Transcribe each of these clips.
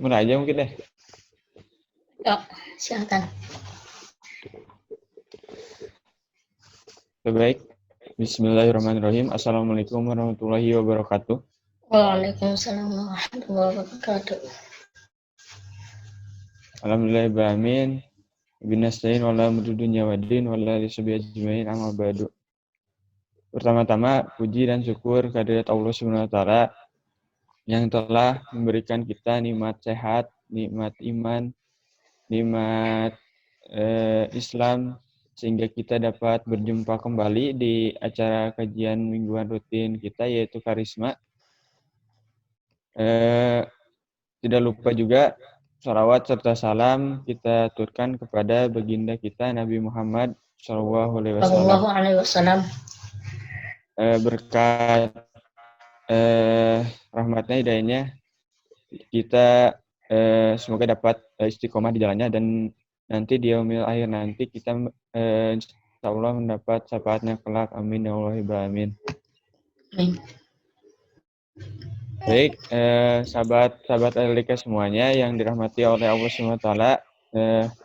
Mulai aja mungkin deh. Ya, silakan. Baik. Bismillahirrahmanirrahim. Assalamualaikum warahmatullahi wabarakatuh. Waalaikumsalam warahmatullahi wabarakatuh. Alhamdulillahirrahmanirrahim. Binastain wala mududunya wadin wala lisabih ajmain amma ba'du. Pertama-tama puji dan syukur kehadirat Allah Subhanahu wa taala yang telah memberikan kita nikmat sehat, nikmat iman, nikmat Islam, sehingga kita dapat berjumpa kembali di acara kajian mingguan rutin kita, yaitu Karisma. Tidak lupa juga salawat serta salam kita aturkan kepada baginda kita Nabi Muhammad SAW. Berkat rahmatnya, hidayahnya, kita semoga dapat istiqomah di jalannya, dan nanti di yaumil akhir nanti kita insyaallah mendapat syafaatnya kelak. Amin ya Allah amin. Baik, sahabat LDK semuanya yang dirahmati oleh Allah SWT,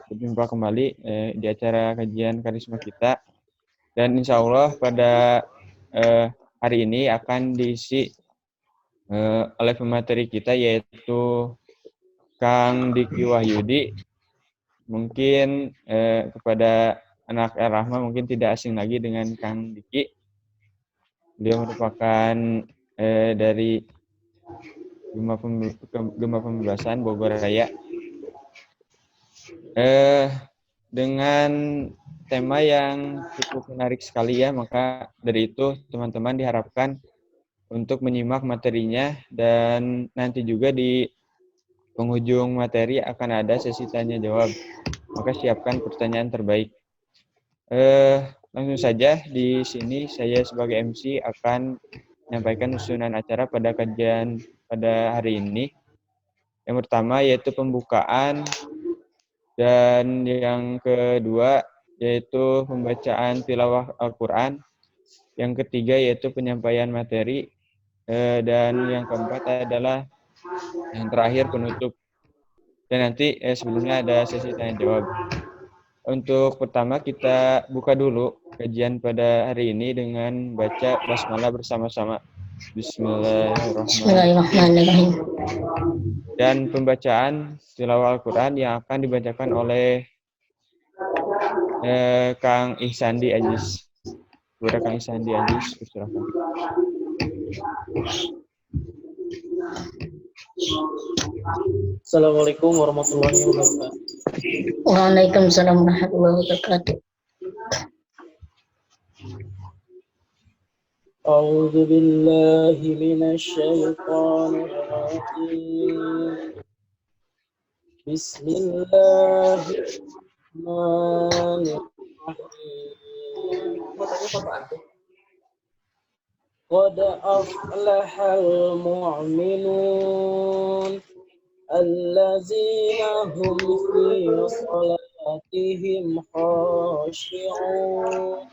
berjumpa kembali di acara kajian karisma kita, dan insya Allah pada hari ini akan diisi oleh pemateri kita, yaitu Kang Diki Wahyudi. Mungkin kepada anak Rahma mungkin tidak asing lagi dengan Kang Diki. Beliau merupakan dari Gema Pembebasan Bogor Raya. Dengan tema yang cukup menarik sekali ya, maka dari itu teman-teman diharapkan untuk menyimak materinya, dan nanti juga di penghujung materi akan ada sesi tanya jawab. Maka siapkan pertanyaan terbaik. Langsung saja di sini saya sebagai MC akan menyampaikan susunan acara pada kajian pada hari ini. Yang pertama yaitu pembukaan, dan yang kedua yaitu pembacaan tilawah Al-Quran. Yang ketiga yaitu penyampaian materi, dan yang keempat adalah yang terakhir penutup. Dan nanti sebelumnya ada sesi tanya jawab. Untuk pertama kita buka dulu kajian pada hari ini dengan baca basmalah bersama-sama. Bismillahirrahmanirrahim. Dan pembacaan tilawah Al-Quran yang akan dibacakan oleh Kang Ihsandi Ajis. Kepada Kang Ihsandi Ajis, silakan. Assalamualaikum warahmatullahi wabarakatuh. Waalaikumsalam warahmatullahi wabarakatuh. A'udzu billahi minasyaitonir rajim. Bismillahirrahmanirrahim. Qad aflahal mu'minun allazina hum fi salatihim khashi'un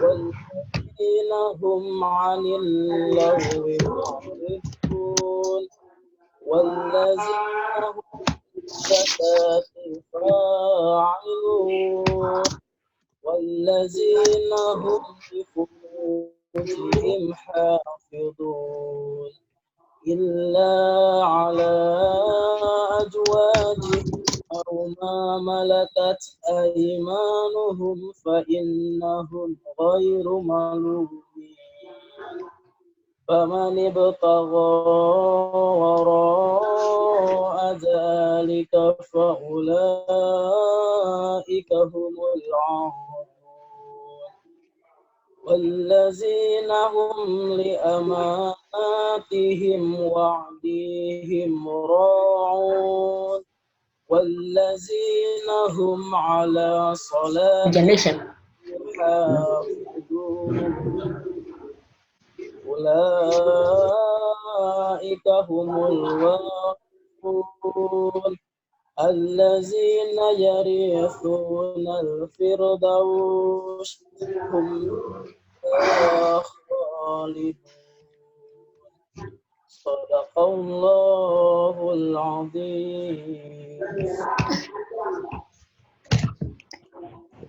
wallazina hum 'anil lagwi mu'ridun wallazina hum zakati fa'ilun wallazina hum li furujihim hafidun illa 'ala azwajihim aw ma malakat aymanuhum fa innahum ghairu malumin faman ibtagha wara'a dzalika fa ulaika humul 'adun wallazina hum li amanatihim wa'dihim ra'un wallazina hum 'ala salatihim hafidun ulaika humul warithun allazina yarithuna al-firdaus hum khalidun. Shadaqallahul azim.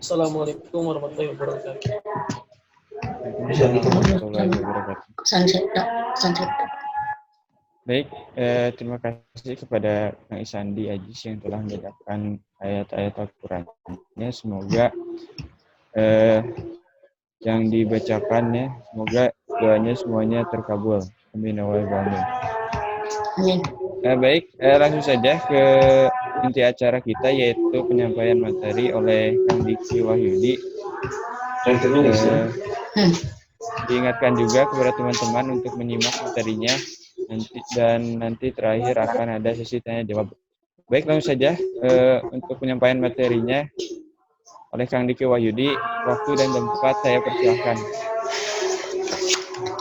Assalamualaikum warahmatullahi wabarakatuh. Waalaikumsalam warahmatullahi wabarakatuh. Santai. Baik, terima kasih kepada Kang Isandi Ajis yang telah membacakan ayat-ayat Al-Qur'annya. Semoga yang dibacakannya, semoga doanya semuanya terkabul. Amin ya rabbal alamin. Amin. Baik, langsung saja ke inti acara kita, yaitu penyampaian materi oleh Kang Diki Wahyudi. Diingatkan juga kepada teman-teman untuk menyimak materinya nanti terakhir akan ada sesi tanya jawab. Baik, langsung saja untuk penyampaian materinya oleh Kang Diki Wahyudi. Waktu dan tempat saya persilahkan.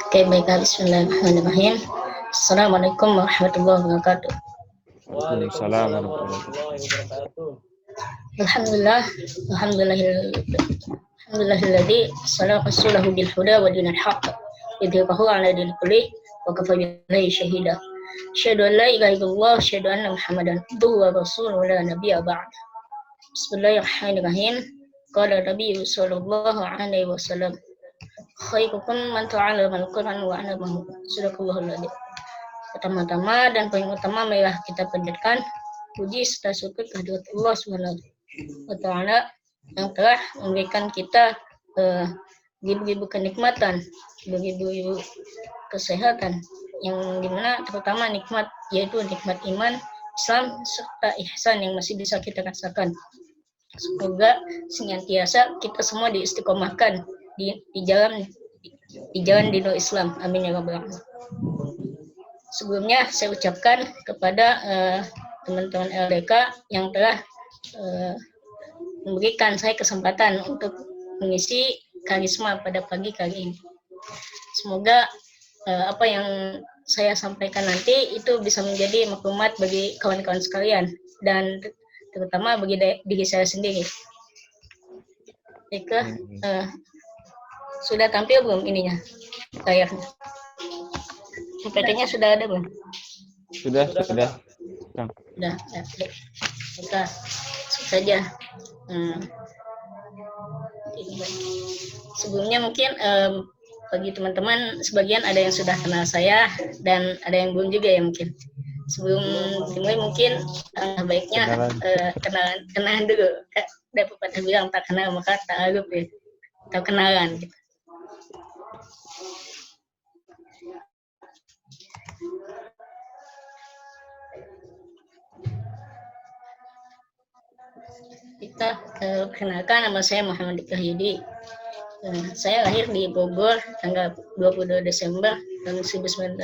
Oke, baiklah. Bismillahirrahmanirrahim. Assalamualaikum warahmatullahi wabarakatuh. Waalaikumsalam warahmatullahi wabarakatuh. Alhamdulillahilladzi arsala rasulahu bil huda wa dinil haqq yudhhirahu 'ala dinil kulli wa kafa billahi shahida. Asyhadu an la ilaha illallah, asyhadu anna Muhammadan abduhu wa rasuluhu la nabiyya ba'd. Bismillahirrahmanirrahim. Qala Nabi sallallahu alaihi wasallam, khairukum man ta'allama al-Qur'an wa 'allamahu. Sadaqallahul adzim. Pertama-tama dan paling utama marilah kita panjatkan puji serta syukur kehadirat Allah Subhanahu wa taala yang telah memberikan kita ribu-ribu kenikmatan, ribu-ribu kesehatan, yang dimana terutama nikmat yaitu nikmat iman, Islam serta ihsan yang masih bisa kita rasakan. Semoga senantiasa kita semua diistiqomahkan di jalan dinul Islam. Amin ya rabbal alamin. Sebelumnya saya ucapkan kepada teman-teman LDK yang telah memberikan saya kesempatan untuk mengisi karisma pada pagi kali ini. Semoga apa yang saya sampaikan nanti itu bisa menjadi maklumat bagi kawan-kawan sekalian dan terutama bagi diri saya sendiri. Baiklah, sudah tampil belum ininya layarnya? PPT-nya sudah ada belum? Sudah. Kang. Sudah. Kita saja. Sebelumnya mungkin bagi teman-teman sebagian ada yang sudah kenal saya dan ada yang belum juga ya mungkin. Sebelum dimulai mungkin baiknya kenalan dulu. Ada pepatah bilang tak kenal maka tak aruf ya. Tak kenalan gitu. Kita perkenalkan, nama saya Muhammad Diki Wahyudi. Saya lahir di Bogor tanggal 22 Desember tahun 1999.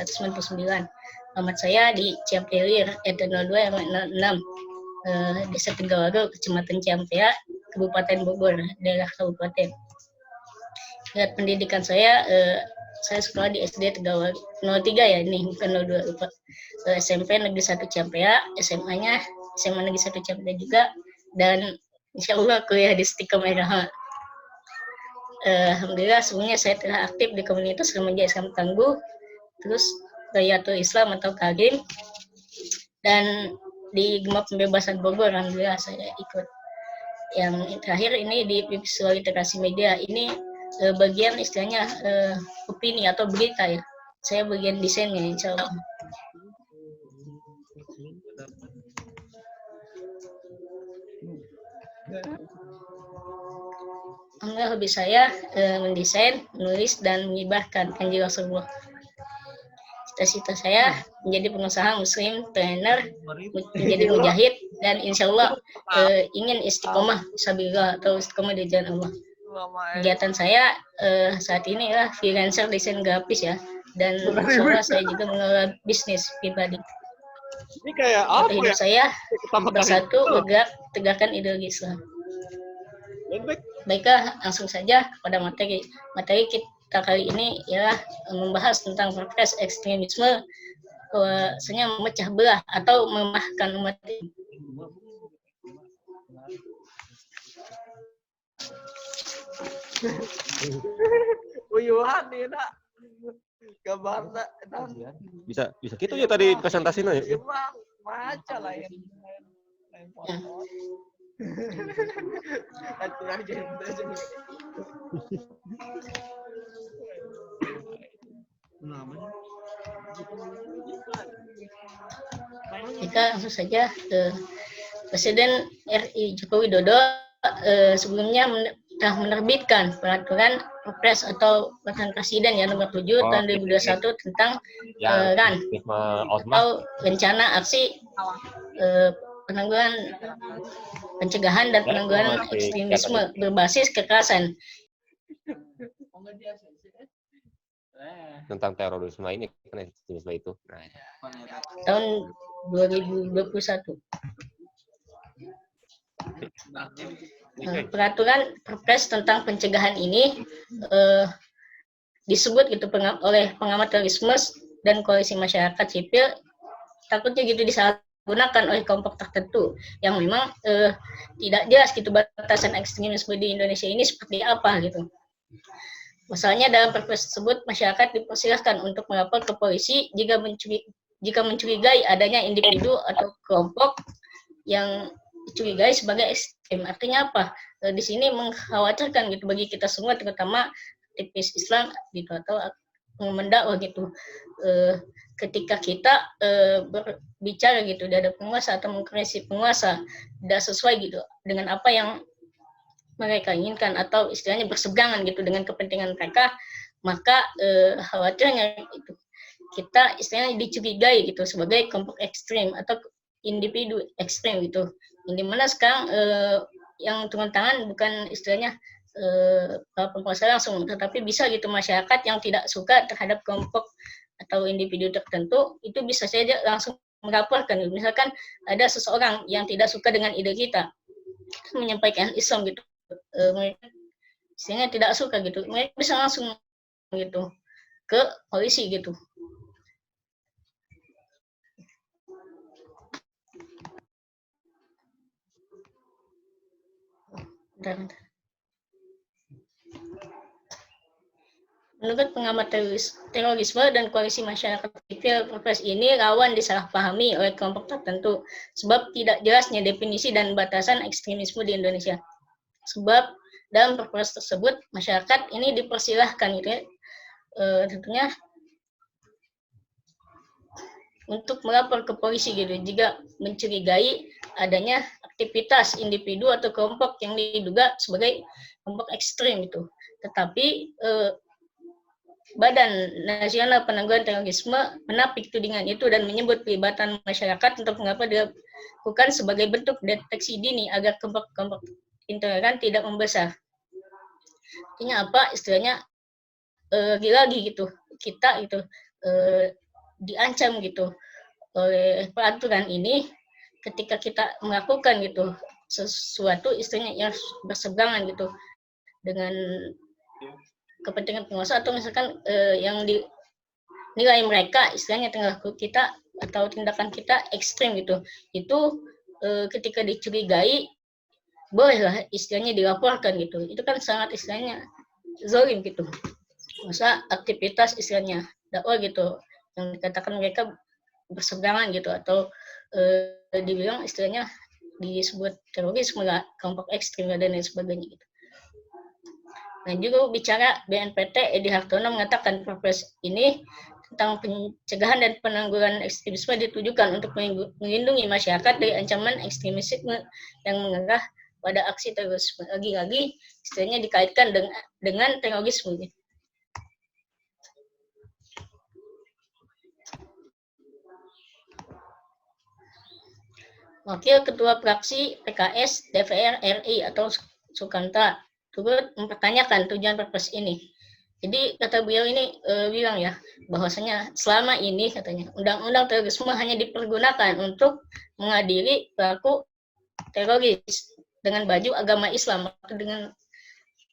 Alamat saya di Ciampelir, RT 02 RW 06, Desa Tegawaru, Kecamatan Ciampea, Kabupaten Bogor, daerah Kabupaten. Lihat pendidikan saya sekolah di SD Tegawaru 03 ya, ini bukan 02 lupa. SMP Negeri 1 Ciampea, SMA-nya SMA Negeri 1 Ciampea juga, dan insyaallah kuliah di Istiqomah. Alhamdulillah sebelumnya saya telah aktif di komunitas remaja Islam Tangguh, terus Dayatul Islam atau Kadim, dan di Gema Pembebasan Bogor. Alhamdulillah saya ikut. Yang terakhir ini di visual literasi media, ini bagian istilahnya opini atau berita ya. Saya bagian desainnya insyaallah. Hobi saya mendesain, menulis, dan mengibarkan Injil Rasulullah. Cita-cita saya menjadi pengusaha muslim, trainer, menjadi mujahid, dan insya Allah ingin istiqomah sabilillah atau istiqomah di jalan Allah. Kegiatan saya saat ini adalah freelancer desain grafis ya, dan insya Allah saya juga mengelola bisnis pribadi. Ini kayak apa hidup ya? Saya bersatu bergerak tegakkan ideologi Islam. Baiklah, langsung saja kepada materi kita kali ini ialah membahas tentang protes ekstremisme, bahwasanya memecah belah atau melemahkan umat ini. Uyuhan nih nak, gambar nak. Bisa gitu ya tadi presentasinya ya. Maca lah ya. Ya. Kita langsung saja ke Presiden RI Joko Widodo sebelumnya telah menerbitkan peraturan Perpres atau Peraturan Presiden yang nomor 7 tahun 2021 tentang RAN atau rencana aksi penanggulangan pencegahan dan penanggulangan ekstremisme berbasis kekerasan tentang terorisme ini kan ekstremisme itu. Nah, tahun 2021. Peraturan Perpres tentang pencegahan ini disebut gitu oleh pengamat terorisme dan koalisi masyarakat sipil takutnya gitu disalahgunakan oleh kelompok tertentu yang memang tidak jelas gitu batasan ekstremisme di Indonesia ini seperti apa gitu. Masalahnya dalam Perpres tersebut masyarakat dipersilahkan untuk melapor ke polisi jika mencurigai adanya individu atau kelompok yang dicurigai sebagai ekstrem. Artinya apa? Di sini mengkhawatirkan gitu bagi kita semua, terutama aktivis Islam gitu atau mendakwah gitu. Ketika kita berbicara gitu di hadapan penguasa atau mengkritisi penguasa tidak sesuai gitu dengan apa yang mereka inginkan atau istilahnya berseberangan gitu dengan kepentingan mereka, maka khawatirnya itu kita istilahnya dicurigai gitu sebagai kelompok ekstrem atau individu ekstrem gitu. Yang dimana sekarang yang turun tangan bukan istilahnya penguasa langsung, tetapi bisa gitu masyarakat yang tidak suka terhadap kelompok atau individu tertentu itu bisa saja langsung melaporkan. Misalkan ada seseorang yang tidak suka dengan ide kita, menyampaikan Islam gitu, mereka istilahnya tidak suka gitu, mereka bisa langsung gitu ke polisi gitu. Menurut pengamat terorisme dan koalisi masyarakat sipil, Perpres ini rawan disalahpahami oleh kelompok tertentu sebab tidak jelasnya definisi dan batasan ekstremisme di Indonesia. Sebab dalam Perpres tersebut masyarakat ini dipersilahkan gitu ya, tentunya untuk melapor ke polisi gitu jika mencurigai adanya aktivitas individu atau kelompok yang diduga sebagai kelompok ekstrem itu. Tetapi Badan Nasional Penanggulangan Terorisme menapik tudingan itu dan menyebut pelibatan masyarakat untuk mengapa dilakukan sebagai bentuk deteksi dini agar kelompok-kelompok intoleran tidak membesar. Artinya apa? Istilahnya lagi gitu kita gitu diancam gitu oleh peraturan ini ketika kita melakukan gitu sesuatu istilahnya yang berseberangan gitu dengan kepentingan penguasa atau misalkan yang dinilai mereka istilahnya tingkah kita atau tindakan kita ekstrem gitu, itu ketika dicurigai bolehlah istilahnya dilaporkan gitu. Itu kan sangat istilahnya zalim gitu, masa aktivitas istilahnya dakwah gitu yang dikatakan mereka berseberangan gitu atau dibilang istilahnya disebut terorisme, kelompok ekstrem dan lain sebagainya gitu. Nah, juga bicara BNPT, Edi Hartono mengatakan Perpres ini tentang pencegahan dan penanggulangan ekstremisme ditujukan untuk melindungi masyarakat dari ancaman ekstremisme yang mengarah pada aksi terorisme. Lagi-lagi istilahnya dikaitkan dengan terorisme. Wakil Ketua Fraksi PKS DPR RI atau Sukanta turut mempertanyakan tujuan Perpres ini. Jadi kata beliau ini bilang ya bahwasanya selama ini katanya undang-undang terorisme hanya dipergunakan untuk mengadili pelaku teroris dengan baju agama Islam atau dengan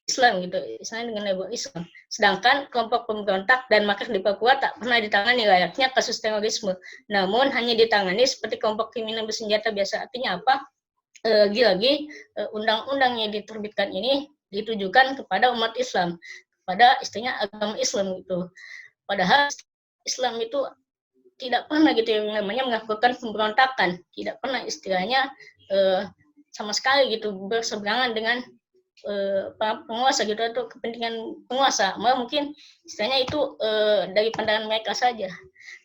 Islam gitu, misalnya dengan label Islam. Sedangkan kelompok pemberontak dan makar di Papua tak pernah ditangani layaknya kasus terorisme, namun hanya ditangani seperti kelompok kriminal bersenjata biasa. Artinya apa? Lagi-lagi undang-undang yang diterbitkan ini ditujukan kepada umat Islam, kepada istilahnya agama Islam gitu. Padahal Islam itu tidak pernah gitu yang namanya melakukan pemberontakan, tidak pernah istilahnya sama sekali gitu berseberangan dengan penguasa gitu atau kepentingan penguasa. Malah mungkin istilahnya itu dari pandangan mereka saja.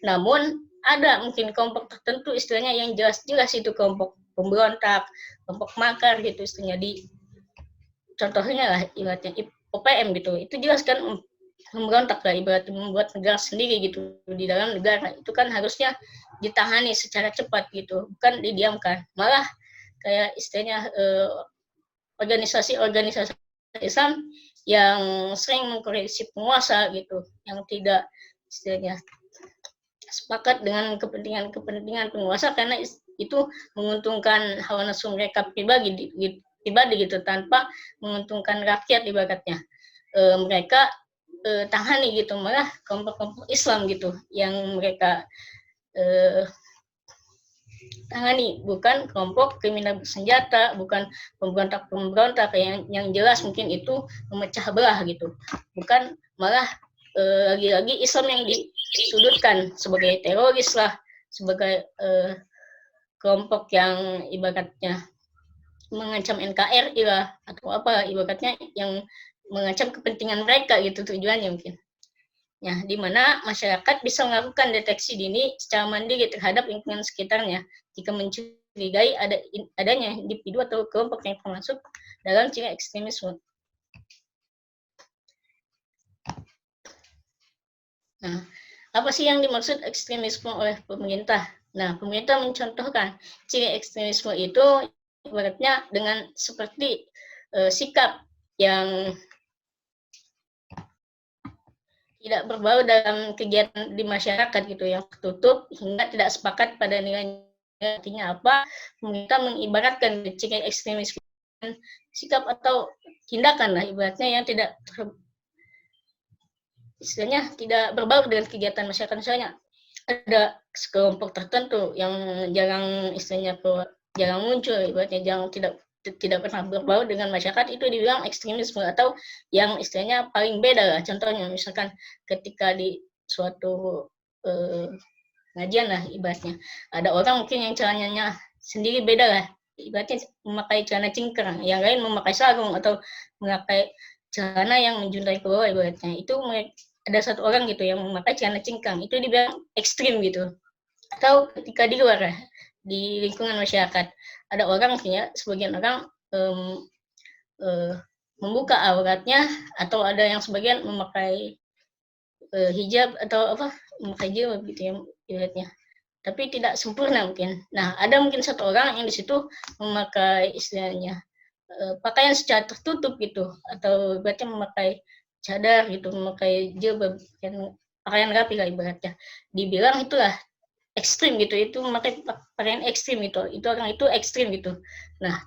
Namun ada mungkin kelompok tertentu istilahnya yang jelas-jelas itu kelompok pemberontak, kelompok makar gitu istilahnya contohnya lah ibaratnya OPM gitu. Itu jelas kan memberontak lah ibaratnya membuat negara sendiri gitu di dalam negara. Itu kan harusnya ditangani secara cepat gitu, bukan didiamkan. Malah kayak istilahnya organisasi-organisasi Islam yang sering mengkoreksi penguasa gitu, yang tidak istilahnya sepakat dengan kepentingan penguasa karena itu menguntungkan hawa nafsu mereka pribadi gitu tanpa menguntungkan rakyat ibaratnya. Mereka tangani gitu, malah kelompok-kelompok Islam gitu yang mereka tangani, bukan kelompok kriminal bersenjata, bukan pemberontak-pemberontak yang jelas mungkin itu memecah belah gitu. Bukan malah lagi-lagi Islam yang disudutkan sebagai teroris lah, sebagai kelompok yang ibaratnya mengancam NKRI lah, atau apa ibaratnya yang mengancam kepentingan mereka gitu tujuannya mungkin. Ya, di mana masyarakat bisa melakukan deteksi dini secara mandiri terhadap lingkungan sekitarnya jika mencurigai adanya individu atau kelompok yang termasuk dalam ciri ekstremisme. Nah, apa sih yang dimaksud ekstremisme oleh pemerintah? Nah, pemerintah mencontohkan ciri ekstremisme itu ibaratnya dengan seperti sikap yang tidak berbaur dalam kegiatan di masyarakat gitu, yang tertutup hingga tidak sepakat pada nilai. Artinya apa? Pemerintah mengibaratkan ciri ekstremisme sikap atau tindakan lah ibaratnya yang tidak istilahnya tidak berbaur dengan kegiatan masyarakat. Misalnya ada sekelompok tertentu yang jarang istilahnya jarang muncul ibaratnya tidak pernah berbaur dengan masyarakat, itu dibilang ekstremisme atau yang istilahnya paling beda lah. Contohnya misalkan ketika di suatu pengajian lah ibaratnya, ada orang mungkin yang celananya sendiri beda lah, ibaratnya memakai celana cingkrang, yang lain memakai sarung atau memakai celana yang menjuntai ke bawah ibaratnya. Itu ada satu orang gitu yang memakai celana cingkrang, itu dibilang ekstrim gitu. Atau ketika di luar di lingkungan masyarakat ada orang punya sebagian orang membuka auratnya, atau ada yang sebagian memakai hijab atau apa memakai jilbab gitu ya ibaratnya, tapi tidak sempurna mungkin. Nah, ada mungkin satu orang yang di situ memakai istilahnya pakaian secara tertutup gitu, atau ibaratnya memakai cadar gitu, memakai jilbab, pakaian rapi lah ibaratnya. Dibilang itulah ekstrim gitu, itu memakai pakaian ekstrim itu orang itu ekstrim gitu. Nah,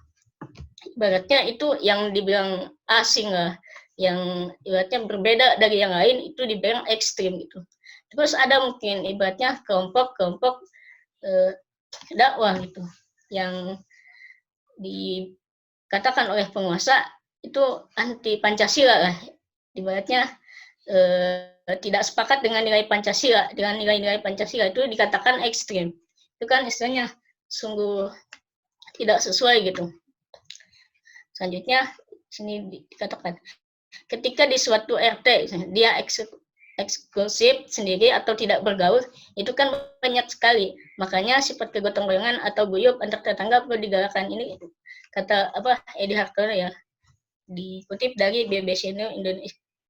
ibaratnya itu yang dibilang asing lah, yang ibaratnya berbeda dari yang lain, itu dibilang ekstrim gitu. Terus ada mungkin ibaratnya kelompok-kelompok dakwah gitu, yang dikatakan oleh penguasa itu anti Pancasila lah, ibaratnya tidak sepakat dengan nilai Pancasila, dengan nilai-nilai Pancasila, itu dikatakan ekstrim. Itu kan istilahnya sungguh tidak sesuai gitu. Selanjutnya sini dikatakan ketika di suatu RT dia eksklusif sendiri atau tidak bergaul, itu kan banyak sekali. Makanya sifat kegotong royongan atau guyup antar tetangga perlu digalakkan. Ini kata apa Edi Hartono ya, dikutip dari BBC News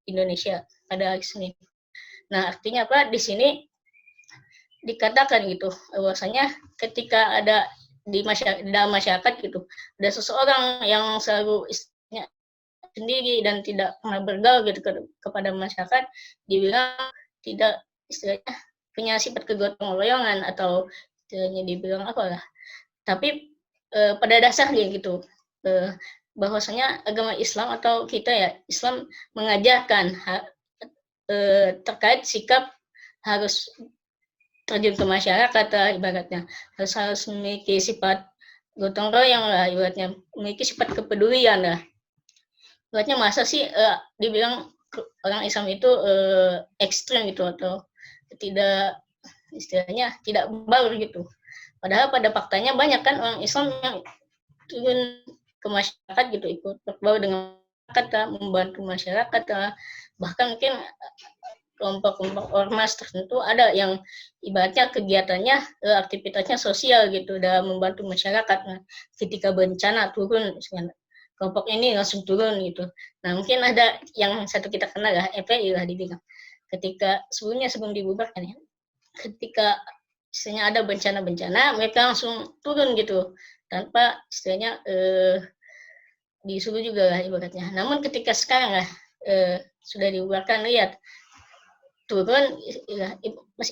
Indonesia pada Senin. Nah, artinya apa? Di sini dikatakan gitu, bahwasanya ketika ada di dalam masyarakat gitu, ada seseorang yang selalu istilahnya sendiri dan tidak pernah bergaul gitu kepada masyarakat, dibilang tidak istilahnya punya sifat kegotong royongan, atau istilahnya dibilang apa lah. Tapi pada dasarnya gitu, bahwasanya agama Islam atau kita ya Islam mengajarkan terkait sikap harus terjun ke masyarakat lah, ibaratnya harus memiliki sifat gotong royong lah, ibaratnya memiliki sifat kepedulian lah. Ibaratnya masa sih dibilang orang Islam itu ekstrem gitu, atau tidak istilahnya tidak baur gitu. Padahal pada faktanya banyak kan orang Islam yang turun ke masyarakat gitu, ikut berbaur dengan masyarakat, membantu masyarakat, bahkan mungkin kelompok-kelompok ormas tertentu ada yang ibaratnya kegiatannya, aktivitasnya sosial gitu, dalam membantu masyarakat. Nah, ketika bencana turun, kelompok ini langsung turun gitu. Nah, mungkin ada yang satu kita kenal ya, FPI lah dibilang. Ketika sebelum dibubarkan ya, ketika istilahnya ada bencana-bencana, mereka langsung turun gitu, tanpa istilahnya disuruh juga lah ibaratnya. Namun ketika sekarang lah sudah dibubarkan, lihat turun,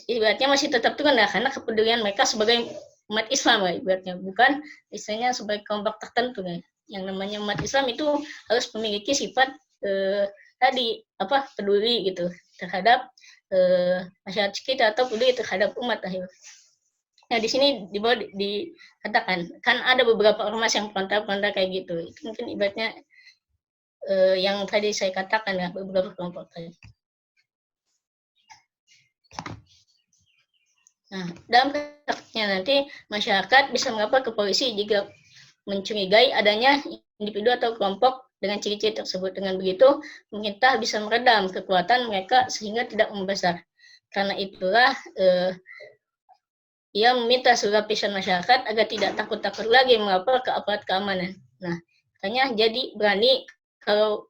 ibaratnya masih tetap turun lah, karena kepedulian mereka sebagai umat Islam lah ibaratnya, bukan istilahnya sebagai kelompok tertentu lah. Yang namanya umat Islam itu harus memiliki sifat tadi peduli gitu terhadap masyarakat kita, atau peduli terhadap umat lah. Nah, di sini dikatakan kan ada beberapa ormas yang frontal kayak gitu. Itu mungkin ibaratnya yang tadi saya katakan ya, beberapa kelompok tadi. Nah, dalam prakteknya nanti masyarakat bisa melapor ke polisi jika mencurigai adanya individu atau kelompok dengan ciri-ciri tersebut. Dengan begitu, pemerintah bisa meredam kekuatan mereka sehingga tidak membesar. Karena itulah ia meminta seluruh lapisan masyarakat agar tidak takut-takut lagi melapor ke aparat keamanan. Nah, katanya jadi berani kalau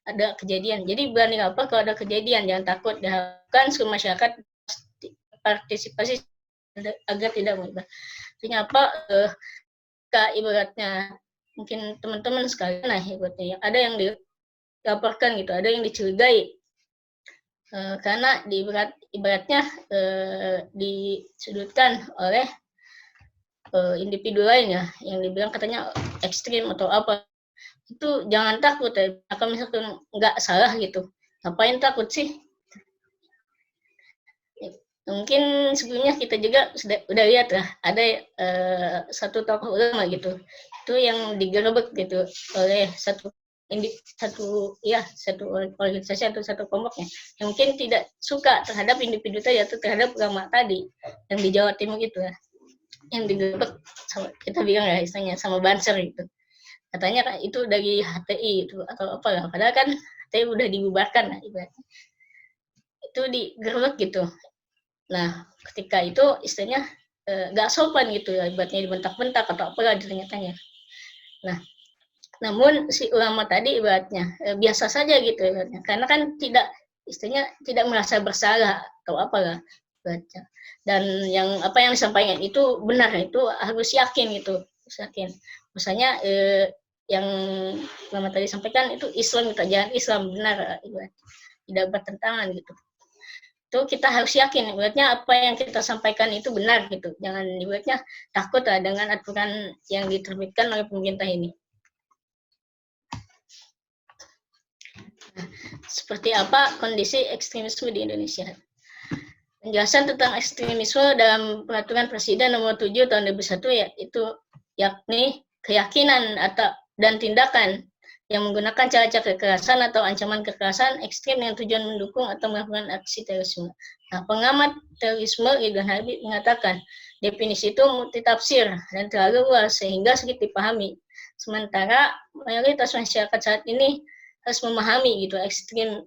ada kejadian. Jadi berani lapor kalau ada kejadian, jangan takut. Diharapkan seluruh masyarakat partisipasi agar tidak mengubah. Artinya apa? Ibaratnya mungkin teman-teman sekalian lah ibaratnya, ada yang dilaporkan gitu, ada yang dicurigai karena ibaratnya disudutkan oleh individu lain ya, yang dibilang katanya ekstrim atau apa. Itu jangan takut ya, kalau misalkan nggak salah gitu, ngapain takut sih? Mungkin sebelumnya kita juga udah lihat lah, ada satu tokoh ulama gitu, itu yang digerebek gitu oleh satu organisasi atau satu kelompoknya, yang mungkin tidak suka terhadap individu tadi atau terhadap ulama tadi yang di Jawa Timur itu ya, yang digerebek sama, kita bilang ya istilahnya, sama Banser gitu. Katanya kan itu dari HTI itu atau apa ya, padahal kan HTI udah dibubarkan lah ibaratnya. Itu digerebek gitu. Nah, ketika itu istilahnya nggak sopan gitu ya, ibaratnya dibentak-bentak atau apa ditanya-tanya. Nah, namun si ulama tadi ibaratnya biasa saja gitu ibaratnya, karena kan istilahnya tidak merasa bersalah atau apalah ibaratnya. Dan yang disampaikan itu benar, itu harus yakin gitu, yakin. Misalnya yang ulama tadi sampaikan itu Islam, kita jangan Islam benar ibaratnya, tidak bertentangan gitu. Itu kita harus yakin ibaratnya apa yang kita sampaikan itu benar gitu, jangan ibaratnya takut lah dengan aturan yang diterbitkan oleh pemerintah ini. Nah, seperti apa kondisi ekstremisme di Indonesia? Penjelasan tentang ekstremisme dalam Peraturan Presiden Nomor 7 Tahun 2001 yaitu yakni keyakinan dan tindakan yang menggunakan cara-cara kekerasan atau ancaman kekerasan ekstrem yang tujuan mendukung atau melakukan aksi terorisme. Nah, pengamat terorisme Ridwan Habib mengatakan definisi itu multitafsir dan terlalu luas sehingga sulit dipahami. Sementara mayoritas masyarakat saat ini harus memahami gitu, ekstrem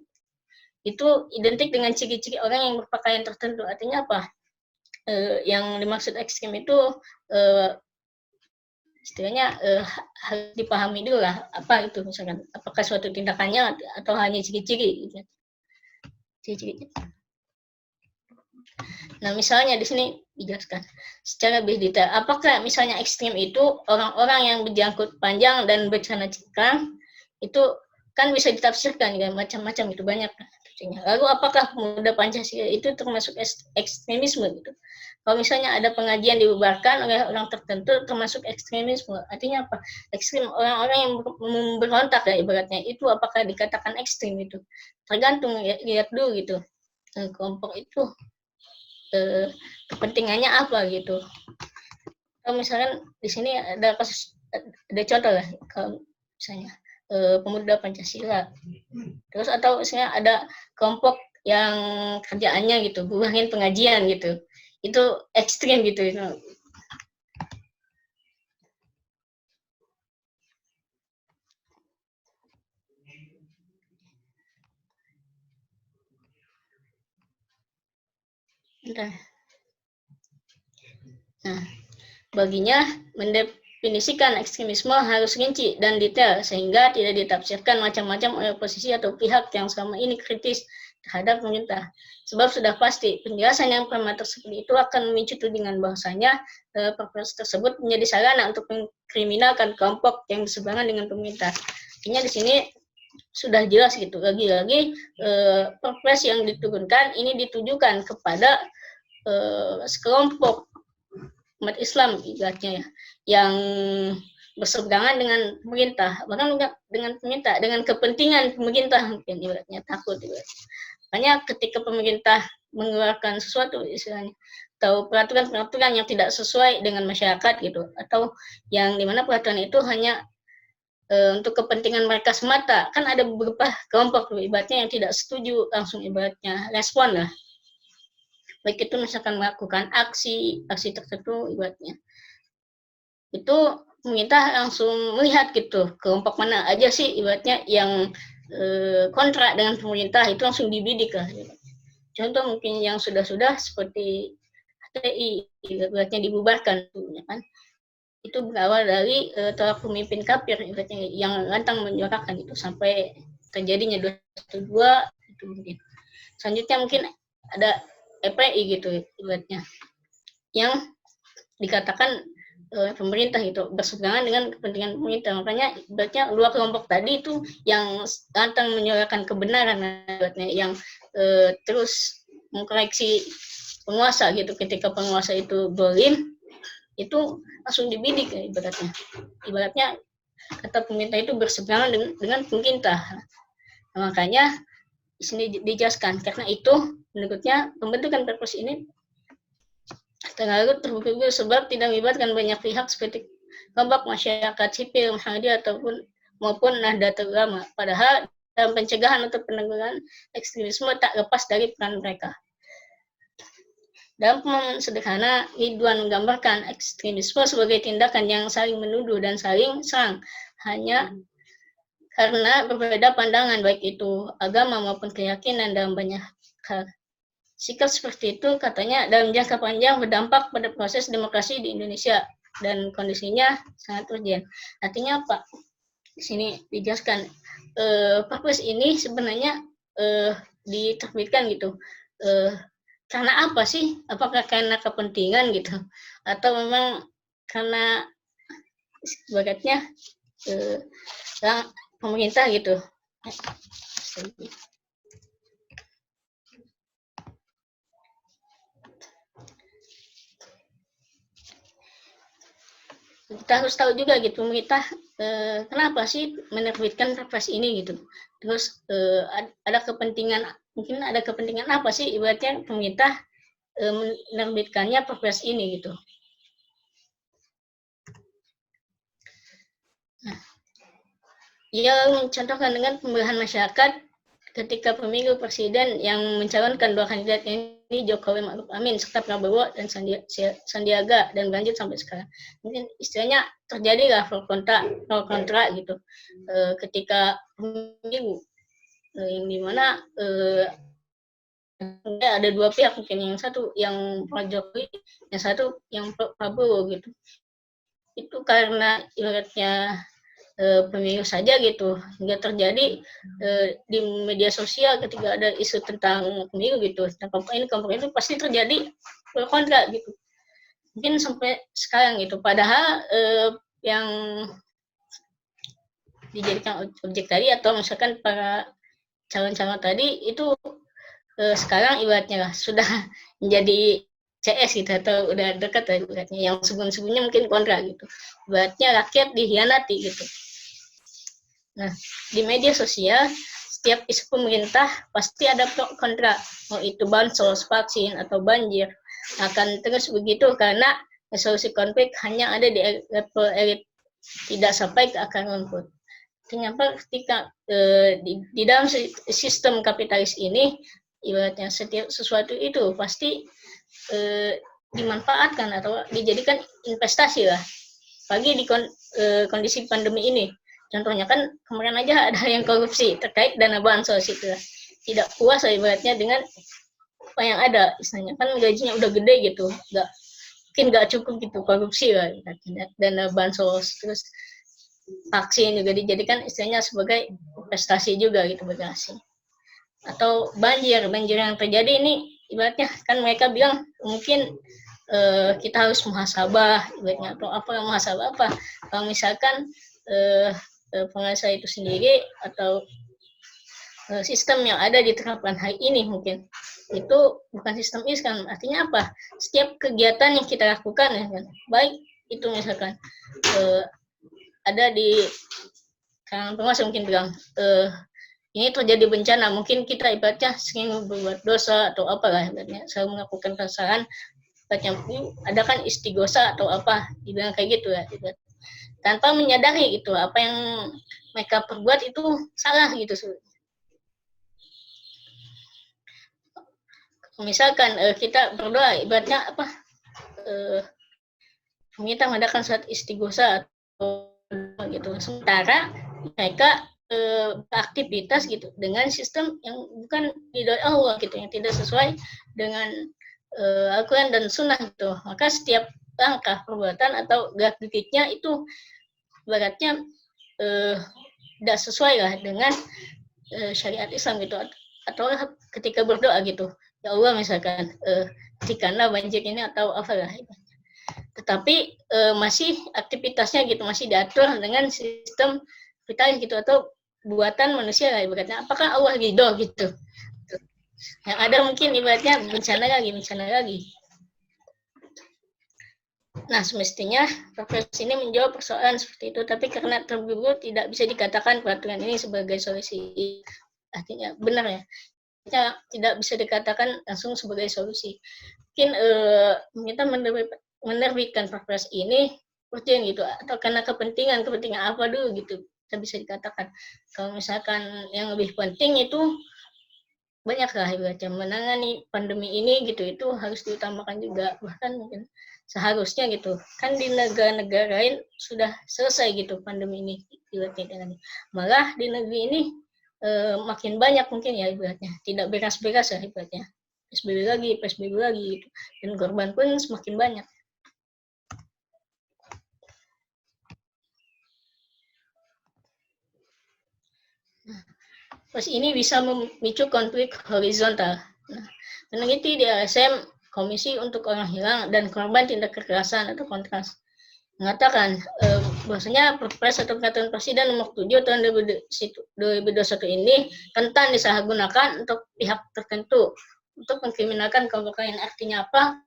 itu identik dengan ciri-ciri orang yang berpakaian tertentu. Artinya apa? Yang dimaksud ekstrem itu istilahnya harus dipahami dulu lah, apa itu misalkan, apakah suatu tindakannya atau hanya ciri-ciri gitu. Ciri-ciri. Nah, misalnya di sini dijelaskan secara lebih detail, apakah misalnya ekstrem itu orang-orang yang berjangkut panjang dan bercelana cingkrang, itu kan bisa ditafsirkan ya, macam-macam itu banyak. Lalu apakah pemuda Pancasila itu termasuk ekstremisme gitu? Kalau misalnya ada pengajian dibubarkan oleh orang tertentu termasuk ekstremisme, artinya apa? Ekstrem, orang-orang yang berontak ya ibaratnya, itu apakah dikatakan ekstrem itu? Tergantung ya, lihat dulu gitu. Kelompok itu kepentingannya apa gitu. Kalau misalkan di sini ada kasus, ada contoh lah, kalau misalnya pemuda Pancasila, terus atau misalnya ada kelompok yang kerjaannya gitu bubarin pengajian gitu, itu ekstrim gitu. Nah, baginya mendefinisikan ekstremisme harus rinci dan detail sehingga tidak ditafsirkan macam-macam oleh oposisi atau pihak yang selama ini kritis terhadap pemerintah. Sebab sudah pasti penjelasan yang prematur seperti itu akan memicu tudingan bahwasanya perpres tersebut menjadi sarana untuk mengkriminalkan kelompok yang berseberangan dengan pemerintah. Artinya di sini sudah jelas gitu. Lagi-lagi perpres yang diturunkan ini ditujukan kepada sekelompok umat Islam ibaratnya ya, yang berseberangan dengan pemerintah, bahkan bukan dengan pemerintah, dengan kepentingan pemerintah mungkin ibaratnya, takut ibaratnya. Makanya ketika pemerintah mengeluarkan sesuatu istilahnya atau peraturan-peraturan yang tidak sesuai dengan masyarakat gitu, atau yang dimana peraturan itu hanya untuk kepentingan mereka semata, kan ada beberapa kelompok ibaratnya yang tidak setuju, langsung ibaratnya respon lah. Baik itu misalkan melakukan aksi tertentu ibaratnya. Itu pemerintah langsung melihat gitu, kelompok mana aja sih ibaratnya yang kontra dengan pemerintah, itu langsung dibidik lah. Contoh mungkin yang sudah-sudah seperti HTI, ibaratnya dibubarkan ya kan. Itu berawal dari tolak pemimpin kafir ibaratnya yang lantang menyuarakan itu sampai terjadinya 212 itu mungkin. Selanjutnya mungkin ada EPI gitu ibaratnya yang dikatakan pemerintah itu berseberangan dengan kepentingan pemerintah. Makanya ibaratnya dua kelompok tadi itu yang lantang menyuarakan kebenaran ibaratnya, yang terus mengkoreksi penguasa gitu ketika penguasa itu zalim, itu langsung dibidik ya, ibaratnya kata pemerintah itu berseberangan dengan pemerintah. Nah, makanya di sini dijelaskan karena itu menurutnya pembentukan perpres ini terlalu terburu-buru sebab tidak melibatkan banyak pihak seperti kelompok masyarakat sipil, Muhammadiyah maupun Nahdlatul Ulama. Padahal dalam pencegahan atau penanggulangan ekstremisme tak lepas dari peran mereka. Dalam pemahaman sederhana, Ridwan menggambarkan ekstremisme sebagai tindakan yang saling menuduh dan saling serang hanya karena berbeda pandangan baik itu agama maupun keyakinan dalam banyak hal. Sikap seperti itu katanya dalam jangka panjang berdampak pada proses demokrasi di Indonesia dan kondisinya sangat urgent. Artinya apa? Di sini dijelaskan perpres ini sebenarnya diterbitkan gitu. Karena apa sih? Apakah karena kepentingan gitu? Atau memang karena ibaratnya pemerintah gitu? Kita harus tahu juga gitu pemerintah kenapa sih menerbitkan perpres ini gitu. Terus ada kepentingan, mungkin ada kepentingan apa sih ibaratnya pemerintah menerbitkannya perpres ini gitu. Nah, ia mencontohkan dengan pemilihan masyarakat ketika pemilu presiden yang mencalonkan dua kandidat ini Jokowi Ma'ruf Amin serta Prabowo dan Sandiaga dan berlanjut sampai sekarang. Mungkin istilahnya terjadilah pro kontra gitu ketika pemilu yang dimana ada dua pihak, mungkin yang satu yang pro Jokowi, yang satu yang pro Prabowo gitu. Itu karena ibaratnya pemilu saja gitu, hingga terjadi di media sosial ketika ada isu tentang pemilu gitu, tentang kelompok itu pasti terjadi pro kontra gitu. Mungkin sampai sekarang gitu, padahal yang dijadikan objek tadi atau misalkan para calon-calon tadi itu sekarang ibaratnya lah sudah menjadi CS gitu atau udah dekat lah ibaratnya, yang sebelum-sebelumnya mungkin kontra gitu. Ibaratnya rakyat dihianati gitu. Nah, di media sosial setiap isu pemerintah pasti ada pro kontra, mau itu bansos, vaksin atau banjir. Akan terus begitu karena resolusi konflik hanya ada di level elit, tidak sampai ke akar rumput. Ternyata ketika di dalam sistem kapitalis ini ibaratnya setiap sesuatu itu pasti dimanfaatkan atau dijadikan investasi lah. Apalagi di kondisi pandemi ini. Contohnya kan kemarin aja ada yang korupsi terkait dana bansos itu. Tidak puas ibaratnya dengan apa yang ada, misalnya kan gajinya udah gede gitu, mungkin nggak cukup gitu, korupsi lah, dana bansos, terus vaksin juga dijadikan istilahnya sebagai investasi juga gitu bagi asing. Atau banjir yang terjadi ini ibaratnya kan mereka bilang mungkin kita harus muhasabah ibaratnya, atau apa muhasabah apa, kalau misalkan penguasa itu sendiri atau sistem yang ada diterapkan hari ini mungkin itu bukan sistem Islam. Artinya apa? Setiap kegiatan yang kita lakukan ya kan, baik itu misalkan ada di kalangan penguasa mungkin bilang ini terjadi bencana, mungkin kita ibaratnya sering berbuat dosa atau apalah ibaratnya, saya melakukan kesalahan, ibaratnya ada kan istighosa atau apa, dibilang kayak gitu ya, ibarat. Tanpa menyadari gitu apa yang mereka perbuat itu salah gitu. Misalkan kita berdoa ibaratnya apa, kita mengadakan saat istighosa atau gitu, sementara mereka beraktivitas gitu dengan sistem yang bukan ridho Allah gitu, yang tidak sesuai dengan Al-Quran dan Sunnah gitu. Maka setiap langkah perbuatan atau gerak-geriknya itu ibaratnya tidak sesuai lah dengan syariat Islam gitu. Atau ketika berdoa gitu, ya Allah misalkan hentikanlah banjir ini atau apalah, tetapi masih aktivitasnya gitu masih diatur dengan sistem kita gitu atau buatan manusia lah ibaratnya. Apakah Allah ridho gitu? Yang ada mungkin ibaratnya bencana lagi. Nah, semestinya Profesor ini menjawab persoalan seperti itu, tapi karena terburu-buru tidak bisa dikatakan peraturan ini sebagai solusi. Artinya benar ya, tidak bisa dikatakan langsung sebagai solusi. Mungkin kita menerbitkan Perpres ini urgent gitu, atau karena kepentingan apa dulu gitu, kita bisa dikatakan. Kalau misalkan yang lebih penting itu banyak lah ibaratnya menangani pandemi ini gitu, itu harus diutamakan juga, bahkan mungkin seharusnya gitu kan di negara-negara lain sudah selesai gitu pandemi ini ibaratnya, malah di negeri ini makin banyak mungkin ya ibaratnya, tidak beres-beres ya ibaratnya, PSBB lagi gitu, dan korban pun semakin banyak. Terus ini bisa memicu konflik horizontal. Nah, peneliti di LSM Komisi untuk Orang Hilang dan Korban Tindak Kekerasan atau Kontras mengatakan bahwasanya Perpres atau Peraturan Presiden Nomor 7 Tahun 2021 ini rentan disalahgunakan untuk pihak tertentu untuk mengkriminalkan kelompok lain. Artinya apa?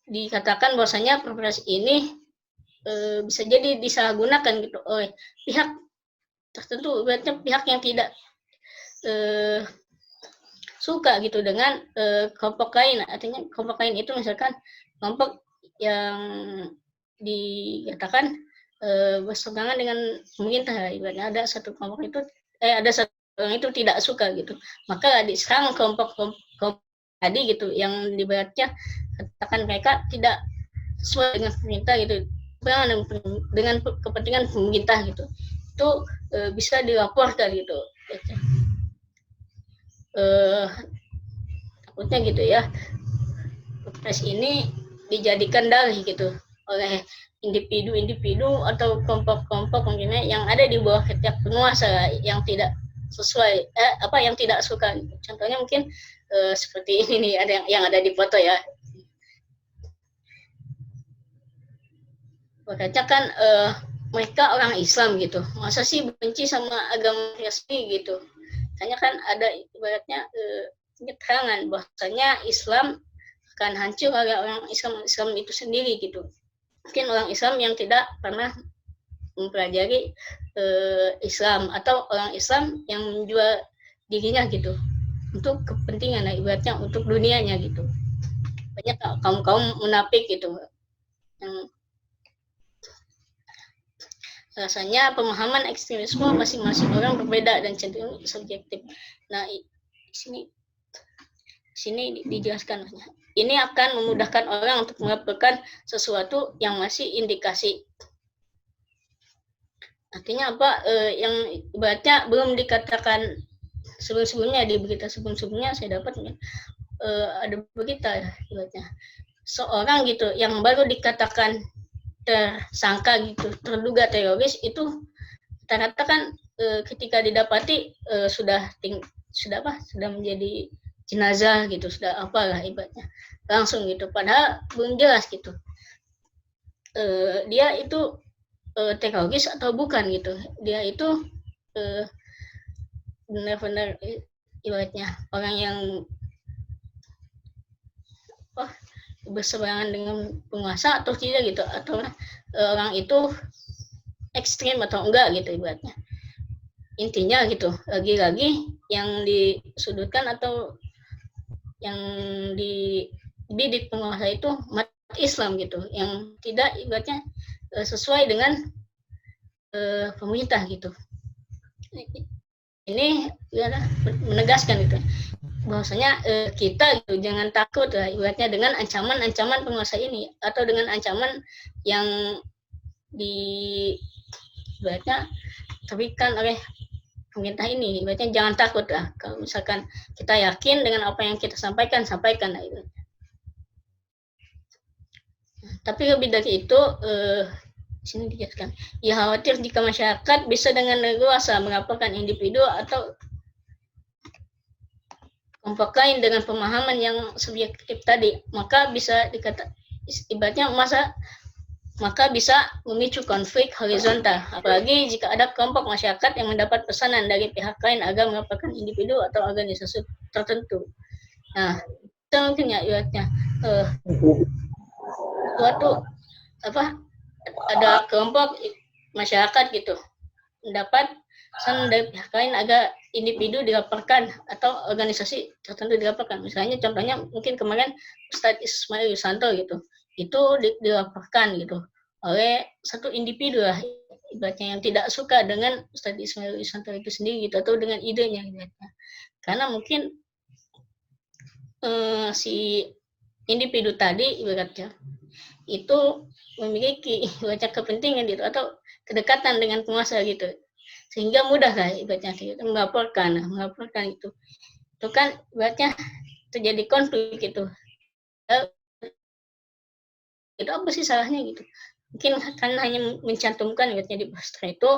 Dikatakan bahwasanya Perpres ini bisa jadi disalahgunakan gitu oleh pihak tertentu, berarti pihak yang tidak suka gitu dengan kelompok lain. Artinya kelompok lain itu misalkan kelompok yang dikatakan berseberangan dengan pemerintah, ibaratnya ada satu kelompok itu ada satu orang itu tidak suka gitu, maka diserang kelompok tadi gitu yang dibaratnya katakan mereka tidak sesuai dengan pemerintah gitu, dengan kepentingan pemerintah gitu, itu bisa dilaporkan gitu. Takutnya gitu ya, Perpres ini dijadikan dalih gitu oleh individu atau kelompok-kelompok mungkinnya yang ada di bawah ketiak penguasa yang tidak sesuai yang tidak suka. Contohnya mungkin seperti ini nih, ada yang ada di foto ya. Makanya kan mereka orang Islam gitu, masa sih benci sama agama resmi gitu. Makanya kan ada ibaratnya keterangan bahwasanya Islam akan hancur oleh orang Islam itu sendiri gitu. Mungkin orang Islam yang tidak pernah mempelajari Islam, atau orang Islam yang menjual dirinya gitu untuk kepentingan, ibaratnya untuk dunianya gitu. Banyak kaum munafik gitu yang rasanya pemahaman ekstremisme masing-masing orang berbeda dan cenderung subjektif. Nah, sini dijelaskan, ini akan memudahkan orang untuk melakukan sesuatu yang masih indikasi. Artinya apa? Yang ibaratnya belum dikatakan sebelum-sebelumnya di berita sebelum-sebelumnya saya dapat ada berita ya, ibaratnya seorang gitu yang baru dikatakan tersangka gitu, terduga teroris itu ternyata kan ketika didapati sudah menjadi jenazah gitu, sudah apalah ibaratnya langsung gitu, padahal belum jelas gitu dia itu teroris atau bukan gitu. Dia itu benar-benar ibaratnya orang yang berseberangan dengan penguasa atau tidak gitu, atau orang itu ekstrim atau enggak gitu ibaratnya. Intinya gitu, lagi-lagi yang disudutkan atau yang dibidik penguasa itu umat Islam gitu, yang tidak ibaratnya sesuai dengan pemerintah gitu. Ini ya, menegaskan itu bahwasanya kita gitu, jangan takut lah ibaratnya dengan ancaman-ancaman penguasa ini atau dengan ancaman yang ibaratnya diberikan oleh pemerintah ini. Ibaratnya jangan takut lah kalau misalkan kita yakin dengan apa yang kita sampaikan lah itu. Tapi lebih dari itu sini dijelaskan, ia khawatir jika masyarakat bisa dengan leluasa melaporkan individu atau kelompok lain dengan pemahaman yang subjektif tadi, maka bisa ibaratnya maka bisa memicu konflik horizontal, apalagi jika ada kelompok masyarakat yang mendapat pesanan dari pihak lain agar melaporkan individu atau organisasi tertentu. Nah, itu mungkin ya ibaratnya suatu ada kelompok masyarakat gitu mendapat pesan dari pihak lain agar individu dilaporkan atau organisasi tertentu dilaporkan. Misalnya contohnya mungkin kemarin Ustadz Ismail Yusanto gitu, itu dilaporkan gitu oleh satu individu lah ibaratnya yang tidak suka dengan Ustadz Ismail Yusanto itu sendiri gitu, atau dengan idenya gitu. Karena mungkin si individu tadi ibaratnya itu memiliki ibaratnya kepentingan gitu atau kedekatan dengan penguasa gitu, sehingga mudah lah ibaratnya melaporkan itu kan ibaratnya terjadi konflik gitu. Itu apa sih salahnya gitu? Mungkin kan hanya mencantumkan ibaratnya di poster itu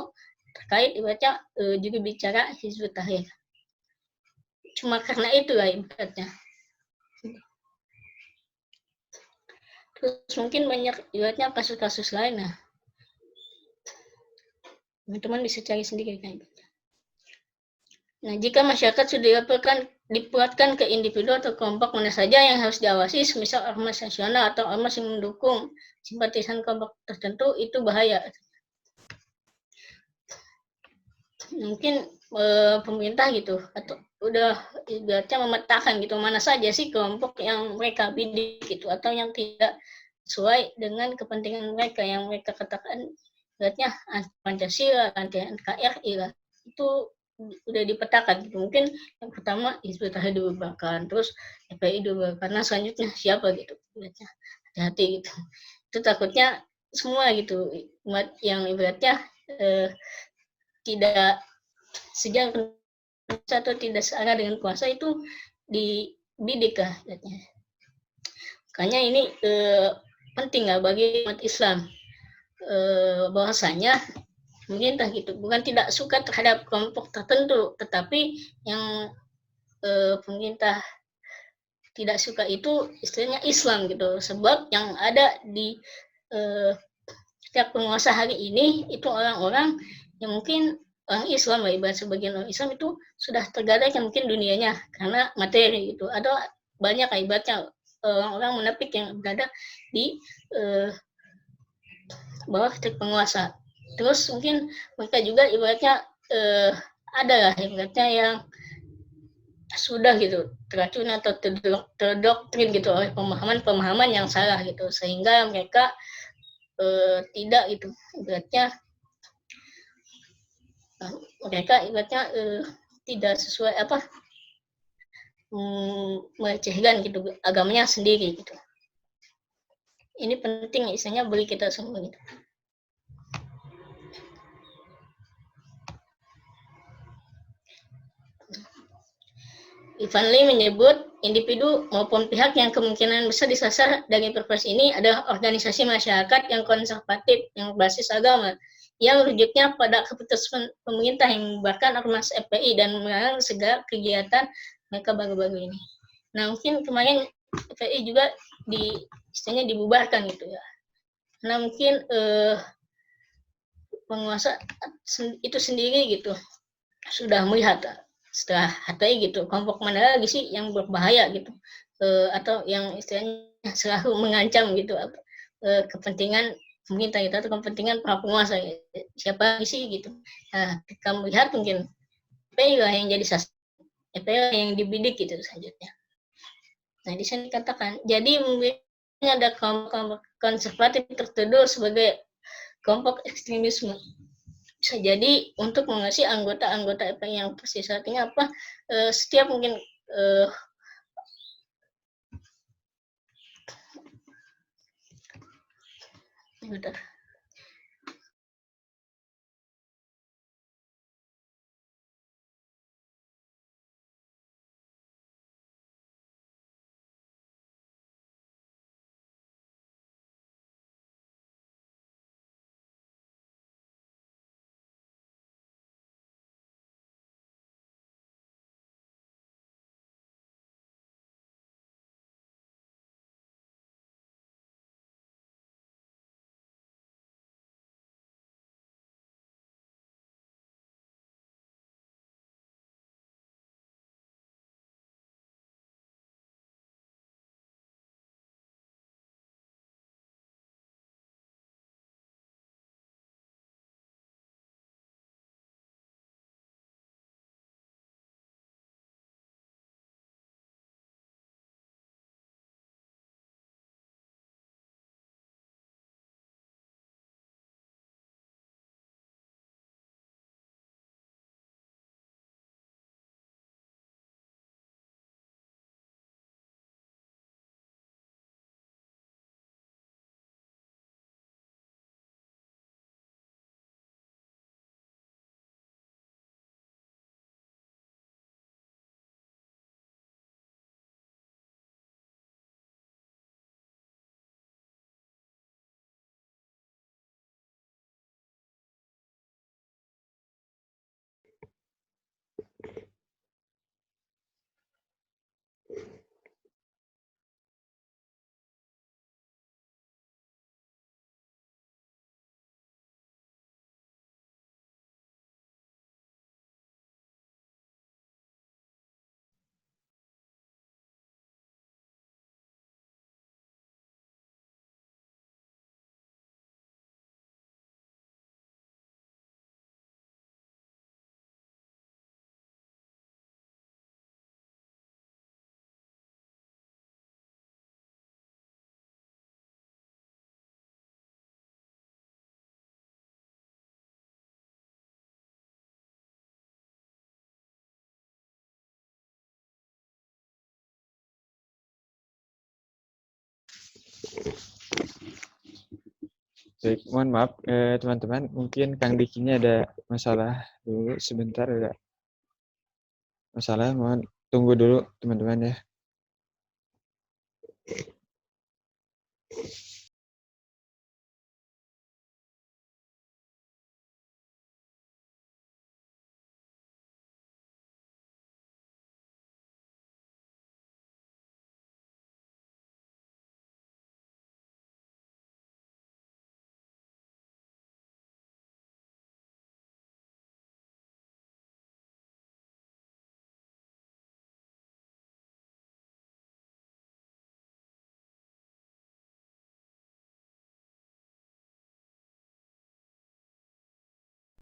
terkait ibaratnya juga bicara Hizbut Tahrir. Cuma karena itu lah ibaratnya. Terus mungkin banyak ibaratnya kasus-kasus lain lah. Teman-teman bisa cari sendiri kan. Nah, jika masyarakat sudah dibuatkan ke individu atau kelompok mana saja yang harus diawasi, semisal ormas nasional atau ormas yang mendukung simpatisan kelompok tertentu, itu bahaya. Mungkin pemerintah gitu atau udah ibaratnya memetakan gitu mana saja sih kelompok yang mereka bidik gitu atau yang tidak sesuai dengan kepentingan mereka yang mereka katakan ibaratnya anti Pancasila, anti NKRI lah, itu udah dipetakan gitu. Mungkin yang pertama Hizbut Tahrir dibubarkan, terus FPI dibubarkan, karena selanjutnya siapa gitu ibaratnya, hati-hati gitu. Itu takutnya semua gitu umat yang ibaratnya tidak sejalan atau tidak searah dengan kuasa itu dibidik lah ibaratnya. Makanya ini penting lah bagi umat Islam bahwasanya pemerintah gitu bukan tidak suka terhadap kelompok tertentu, tetapi yang pemerintah tidak suka itu istilahnya Islam gitu, sebab yang ada di setiap penguasa hari ini itu orang-orang yang mungkin orang Islam lah, ibarat sebagian orang Islam itu sudah tergadaikan mungkin dunianya karena materi gitu, ada banyak ibaratnya orang-orang munafik yang berada di bawah penguasa. Terus mungkin mereka juga ibaratnya ada lah ibaratnya yang sudah gitu teracun atau terdoktrin gitu oleh pemahaman yang salah gitu, sehingga mereka tidak gitu ibaratnya tidak sesuai melecehkan gitu agamanya sendiri gitu. Ini penting istilahnya bagi kita semua gitu. Ivan Lee menyebut individu maupun pihak yang kemungkinan besar disasar dari perpres ini adalah organisasi masyarakat yang konservatif, yang berbasis agama, yang rujuknya pada keputusan pemerintah yang membubarkan ormas FPI dan melarang segala kegiatan mereka baru-baru ini. Nah, mungkin kemarin FPI juga istilahnya dibubarkan gitu ya. Nah, mungkin penguasa itu sendiri gitu sudah melihat setelah HTI gitu, kelompok mana lagi sih yang berbahaya gitu, atau yang istilahnya selalu mengancam gitu kepentingan pemerintah gitu, atau kepentingan para penguasa, siapa sih gitu. Nah, kita melihat mungkin FPI lah yang jadi sasaran, FPI lah yang dibidik gitu selanjutnya. Nah, di sini dikatakan, jadi mungkin ada kelompok konservatif tertuduh sebagai kelompok ekstremisme. Bisa jadi untuk mengasihi anggota-anggota FPI yang persis artinya apa, setiap mungkin bentar. Baik, mohon maaf teman-teman, mungkin Kang Dikinya ada masalah dulu sebentar, ada masalah, mohon tunggu dulu teman-teman ya.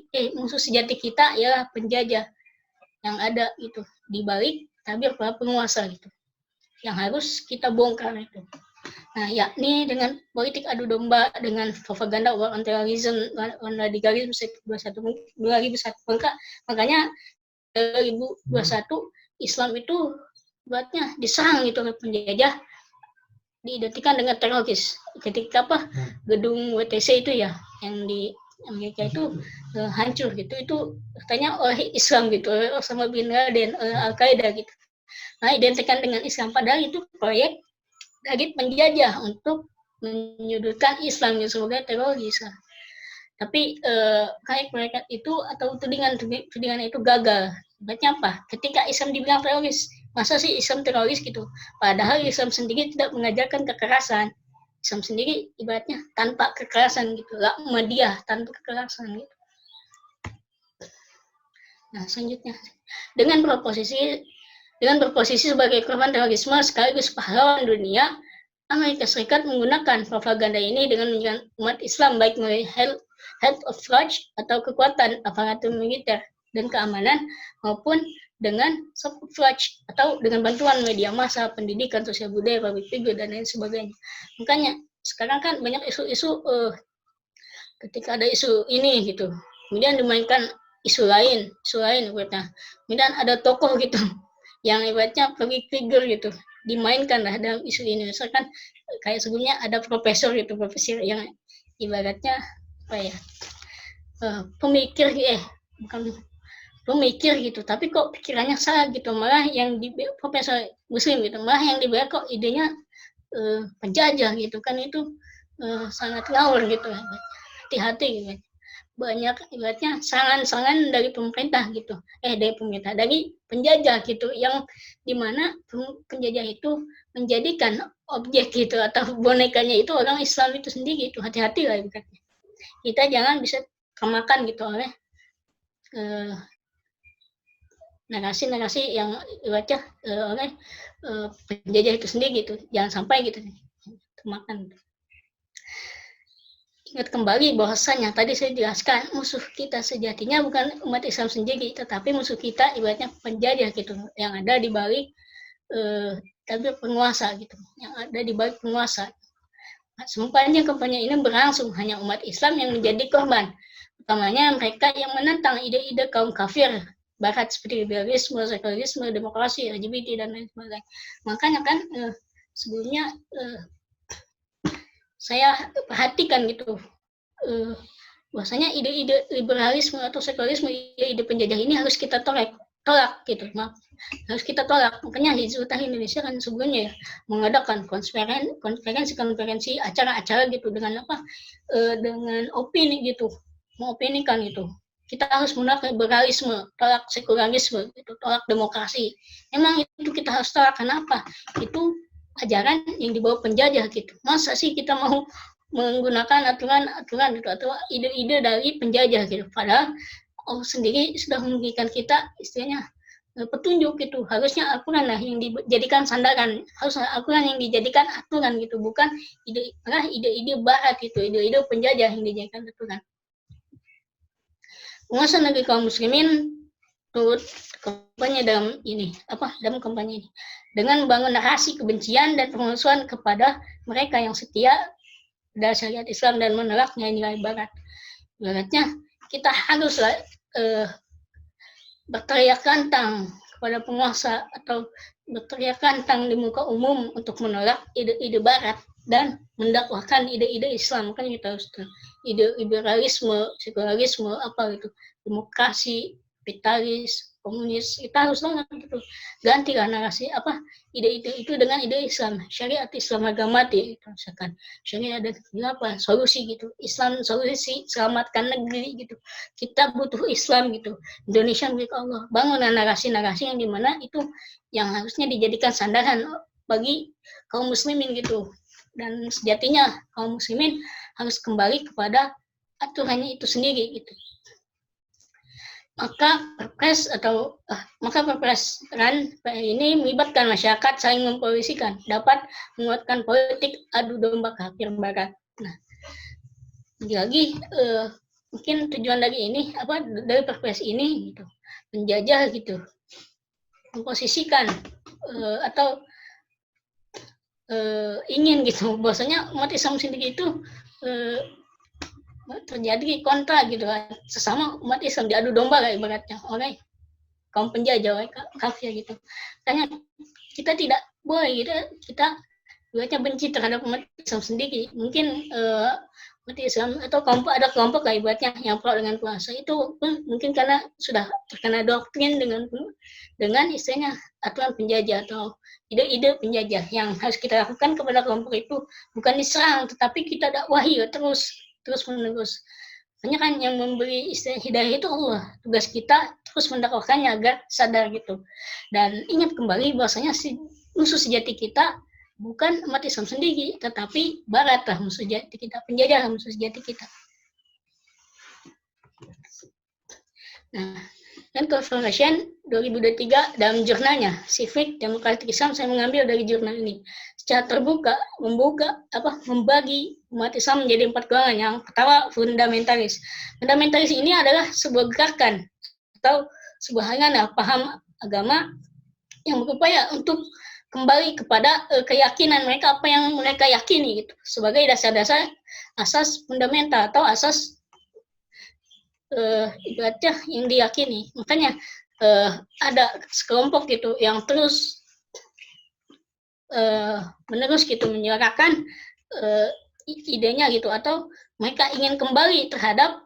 Musuh sejati kita ya penjajah yang ada itu di balik tabir para penguasa gitu, yang harus kita bongkar itu. Nah, yakni dengan politik adu domba, dengan propaganda war on terrorism, on radikalisme 2021, makanya 2021 Islam itu buatnya diserang gitu oleh penjajah, diidentikan dengan teroris. Ketika apa gedung WTC itu ya yang di Amerika itu hancur gitu, itu katanya oleh Islam gitu, oleh Osama bin Laden, oleh Al-Qaeda gitu. Nah, identikan dengan Islam, padahal itu proyek dari penjajah untuk menyudutkan Islam sebagai teroris. Tapi kayak mereka itu atau tudingan itu gagal. Berarti apa? Ketika Islam dibilang teroris, masa sih Islam teroris gitu? Padahal Islam sendiri tidak mengajarkan kekerasan. Islam sendiri ibaratnya tanpa kekerasan gitu, Muhammadiyah tanpa kekerasan gitu. Nah, selanjutnya dengan berposisi sebagai korban terorisme sekaligus pahlawan dunia, Amerika Serikat menggunakan propaganda ini dengan menjadikan umat Islam baik melalui health of Fudge atau kekuatan aparatur militer dan keamanan maupun dengan subterfuge atau dengan bantuan media massa, pendidikan, sosial budaya, public figure dan lain sebagainya. Makanya sekarang kan banyak isu-isu ketika ada isu ini gitu, kemudian dimainkan isu lain ibaratnya. Kemudian ada tokoh gitu yang ibaratnya public figure gitu dimainkan lah dalam isu ini. Misalkan kayak sebelumnya ada profesor yang ibaratnya apa ya, pemikir gitu, tapi kok pikirannya salah gitu, malah yang di profesor muslim gitu, malah yang dibela kok idenya penjajah gitu kan, itu sangat ngawur gitu. Hati-hati gitu. Banyak ibaratnya serangan dari pemerintah gitu, dari penjajah gitu, yang dimana penjajah itu menjadikan objek gitu atau bonekanya itu orang Islam itu sendiri itu. Hati-hati lah ibaratnya. Kita jangan bisa kemakan gitu oleh narasi-narasi yang ibaratnya oleh penjajah itu sendiri gitu. Jangan sampai gitu kemakan. Ingat kembali bahwasanya tadi saya jelaskan musuh kita sejatinya bukan umat Islam sendiri, tetapi musuh kita ibaratnya penjajah gitu, yang ada di balik penguasa gitu, yang ada di balik penguasa. Sepanjang kampanye ini berlangsung, hanya umat Islam yang menjadi korban, utamanya mereka yang menentang ide-ide kaum kafir Barat seperti liberalisme, sekularisme, demokrasi, LGBT dan lain sebagainya. Makanya kan sebelumnya saya perhatikan gitu, bahwasanya ide-ide liberalisme atau sekularisme, ide penjajah ini harus kita tolak gitu, harus kita tolak. Makanya Hizbut Tahrir Indonesia kan sebelumnya ya mengadakan konferensi, acara-acara gitu dengan dengan opini gitu, mengopinikan gitu. Kita harus menolak liberalisme, tolak sekularisme, gitu, tolak demokrasi. Memang itu kita harus tolak. Kenapa? Itu ajaran yang dibawa penjajah gitu. Masa sih kita mau menggunakan aturan gitu atau ide-ide dari penjajah gitu? Padahal Allah sendiri sudah memberikan kita istilahnya petunjuk gitu. Harusnya Al-Quran lah yang dijadikan sandaran, harus Al-Quran yang dijadikan aturan gitu, bukan ide-ide barat gitu, ide-ide penjajah yang dijadikan aturan. Penguasa negeri kaum muslimin turut kampanye dalam kampanye ini dengan membangun narasi kebencian dan pemusuhan kepada mereka yang setia pada syariat Islam dan menolak nilai-nilai barat. Ibaratnya kita haruslah berteriak lantang kepada penguasa atau berteriak lantang di muka umum untuk menolak ide-ide barat dan mendakwahkan ide-ide Islam. Kan kita harus ide liberalisme, sekularisme, demokrasi, kapitalis, komunis, kita harus gitu. Gantilah narasi ide-ide itu dengan ide Islam, syariat Islam, agama mati gitu. Misalkan syariat ada solusi gitu, Islam solusi selamatkan negeri gitu. Kita butuh Islam gitu. Indonesia milik Allah. Bangunlah narasi-narasi yang dimana itu yang harusnya dijadikan sandaran bagi kaum muslimin gitu. Dan sejatinya kaum muslimin harus kembali kepada aturannya itu sendiri gitu. Maka perpres ini melibatkan masyarakat saling mempolisikan, dapat menguatkan politik adu domba kafir barat. Nah, lagi mungkin tujuan dari ini dari perpres ini gitu, penjajah gitu memposisikan atau ingin gitu bahwasanya umat Islam sendiri itu terjadi kontra gitu, sesama umat Islam diadu domba lah ibaratnya oleh kaum penjajah, oleh kafir gitu. Makanya kita tidak boleh gitu, kita ibaratnya benci terhadap umat Islam sendiri. Mungkin umat Islam atau ada kelompok lah ibaratnya yang pro dengan puasa itu mungkin karena sudah terkena doktrin dengan istilahnya aturan penjajah atau ide-ide penjajah. Yang harus kita lakukan kepada kelompok itu bukan diserang, tetapi kita dakwahi terus menerus. Hanya kan yang memberi istilah hidayah itu Allah. Tugas kita terus mendakwahkannya agar sadar gitu. Dan ingat kembali bahwasanya musuh sejati kita bukan umat Islam sendiri, tetapi Barat lah musuh sejati kita, penjajah lah musuh sejati kita. Nah, dan Confederation 2023 dalam jurnalnya Civic Democratic Islam, saya mengambil dari jurnal ini secara terbuka membagi umat Islam menjadi 4 golongan. Yang pertama fundamentalis. Fundamentalis ini adalah sebuah gerakan atau sebuah aliran paham agama yang berupaya untuk kembali kepada keyakinan mereka, apa yang mereka yakini gitu, sebagai dasar-dasar asas fundamental atau asas ibaratnya yang diyakini. Makanya ada sekelompok gitu yang terus menerus gitu menyuarakan idenya gitu, atau mereka ingin kembali terhadap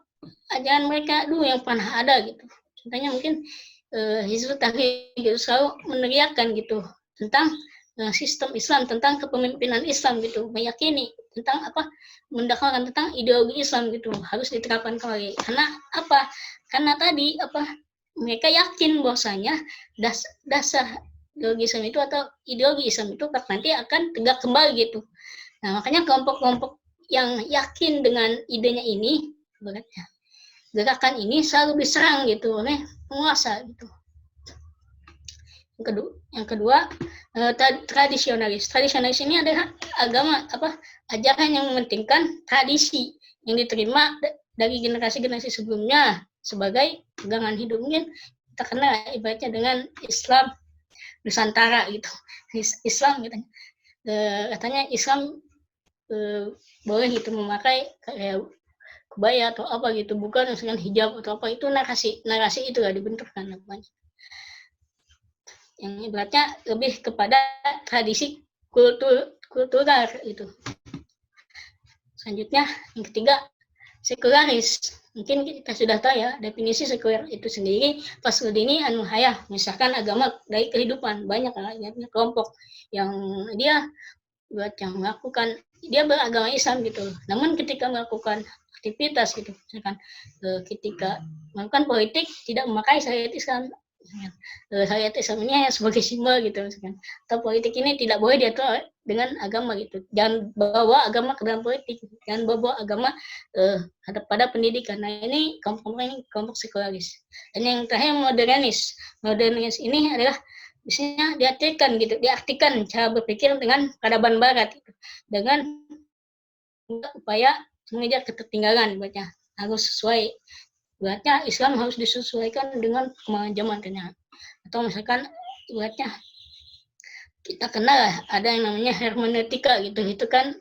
ajaran mereka dulu yang pernah ada gitu. Contohnya mungkin Hizbut Tahrir gitu, selalu meneriakkan gitu tentang sistem Islam, tentang kepemimpinan Islam gitu, meyakini tentang mendakwahkan tentang ideologi Islam gitu, harus diterapkan kembali. Karena apa? Karena tadi mereka yakin bahwasanya dasar ideologi Islam itu atau ideologi Islam itu nanti akan tegak kembali gitu. Nah, makanya kelompok-kelompok yang yakin dengan idenya ini, gerakan ini selalu diserang gitu oleh penguasa gitu. Yang kedua, tradisionalis. Tradisionalis ini adalah ajaran yang mementingkan tradisi yang diterima dari generasi-generasi sebelumnya sebagai pegangan hidup. Mungkin kita kenal ibaratnya dengan Islam Nusantara gitu. Islam gitu. Katanya Islam boleh gitu memakai kayak kebaya atau apa gitu, bukan dengan hijab atau apa. Itu narasi itu lah dibenturkan namanya. Yang ibaratnya lebih kepada tradisi kultural itu. Selanjutnya yang ketiga, sekularis. Mungkin kita sudah tahu ya definisi sekuler itu sendiri. Fasluddini An-Nuhayah, misalkan agama dari kehidupan. Banyak kelompok yang dia melakukan, dia beragama Islam gitu. Namun ketika melakukan aktivitas gitu, misalkan ketika melakukan politik tidak memakai syariat Islam. Syariat Islam ini hanya sebagai simbol gitu, misalkan. Atau politik ini tidak boleh diatur dengan agama gitu. Jangan bawa agama ke dalam politik, jangan bawa agama pada pendidikan. Nah, ini kelompok sekularis. Dan yang terakhir modernis. Modernis ini adalah biasanya diartikan cara berpikir dengan peradaban Barat gitu. Dengan upaya mengejar ketertinggalan, ibaratnya harus sesuai. Ibaratnya Islam harus disesuaikan dengan perkembangan zaman ternyata. Atau misalkan ibaratnya kita kenal ada yang namanya hermeneutika gitu. Itu kan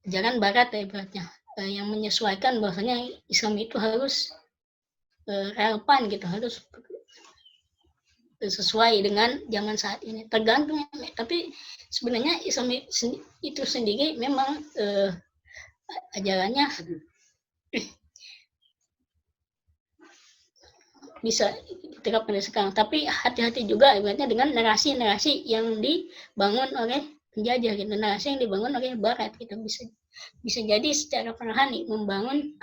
ajaran Barat ya ibaratnya, yang menyesuaikan bahwasanya Islam itu harus relevan gitu, harus sesuai dengan zaman saat ini. Tergantung, tapi sebenarnya Islam itu sendiri memang ajarannya bisa diterapkan sekarang, tapi hati-hati juga ibaratnya dengan narasi-narasi yang dibangun oleh penjajah gitu, narasi yang dibangun oleh Barat gitu. Bisa jadi secara perlahan membangun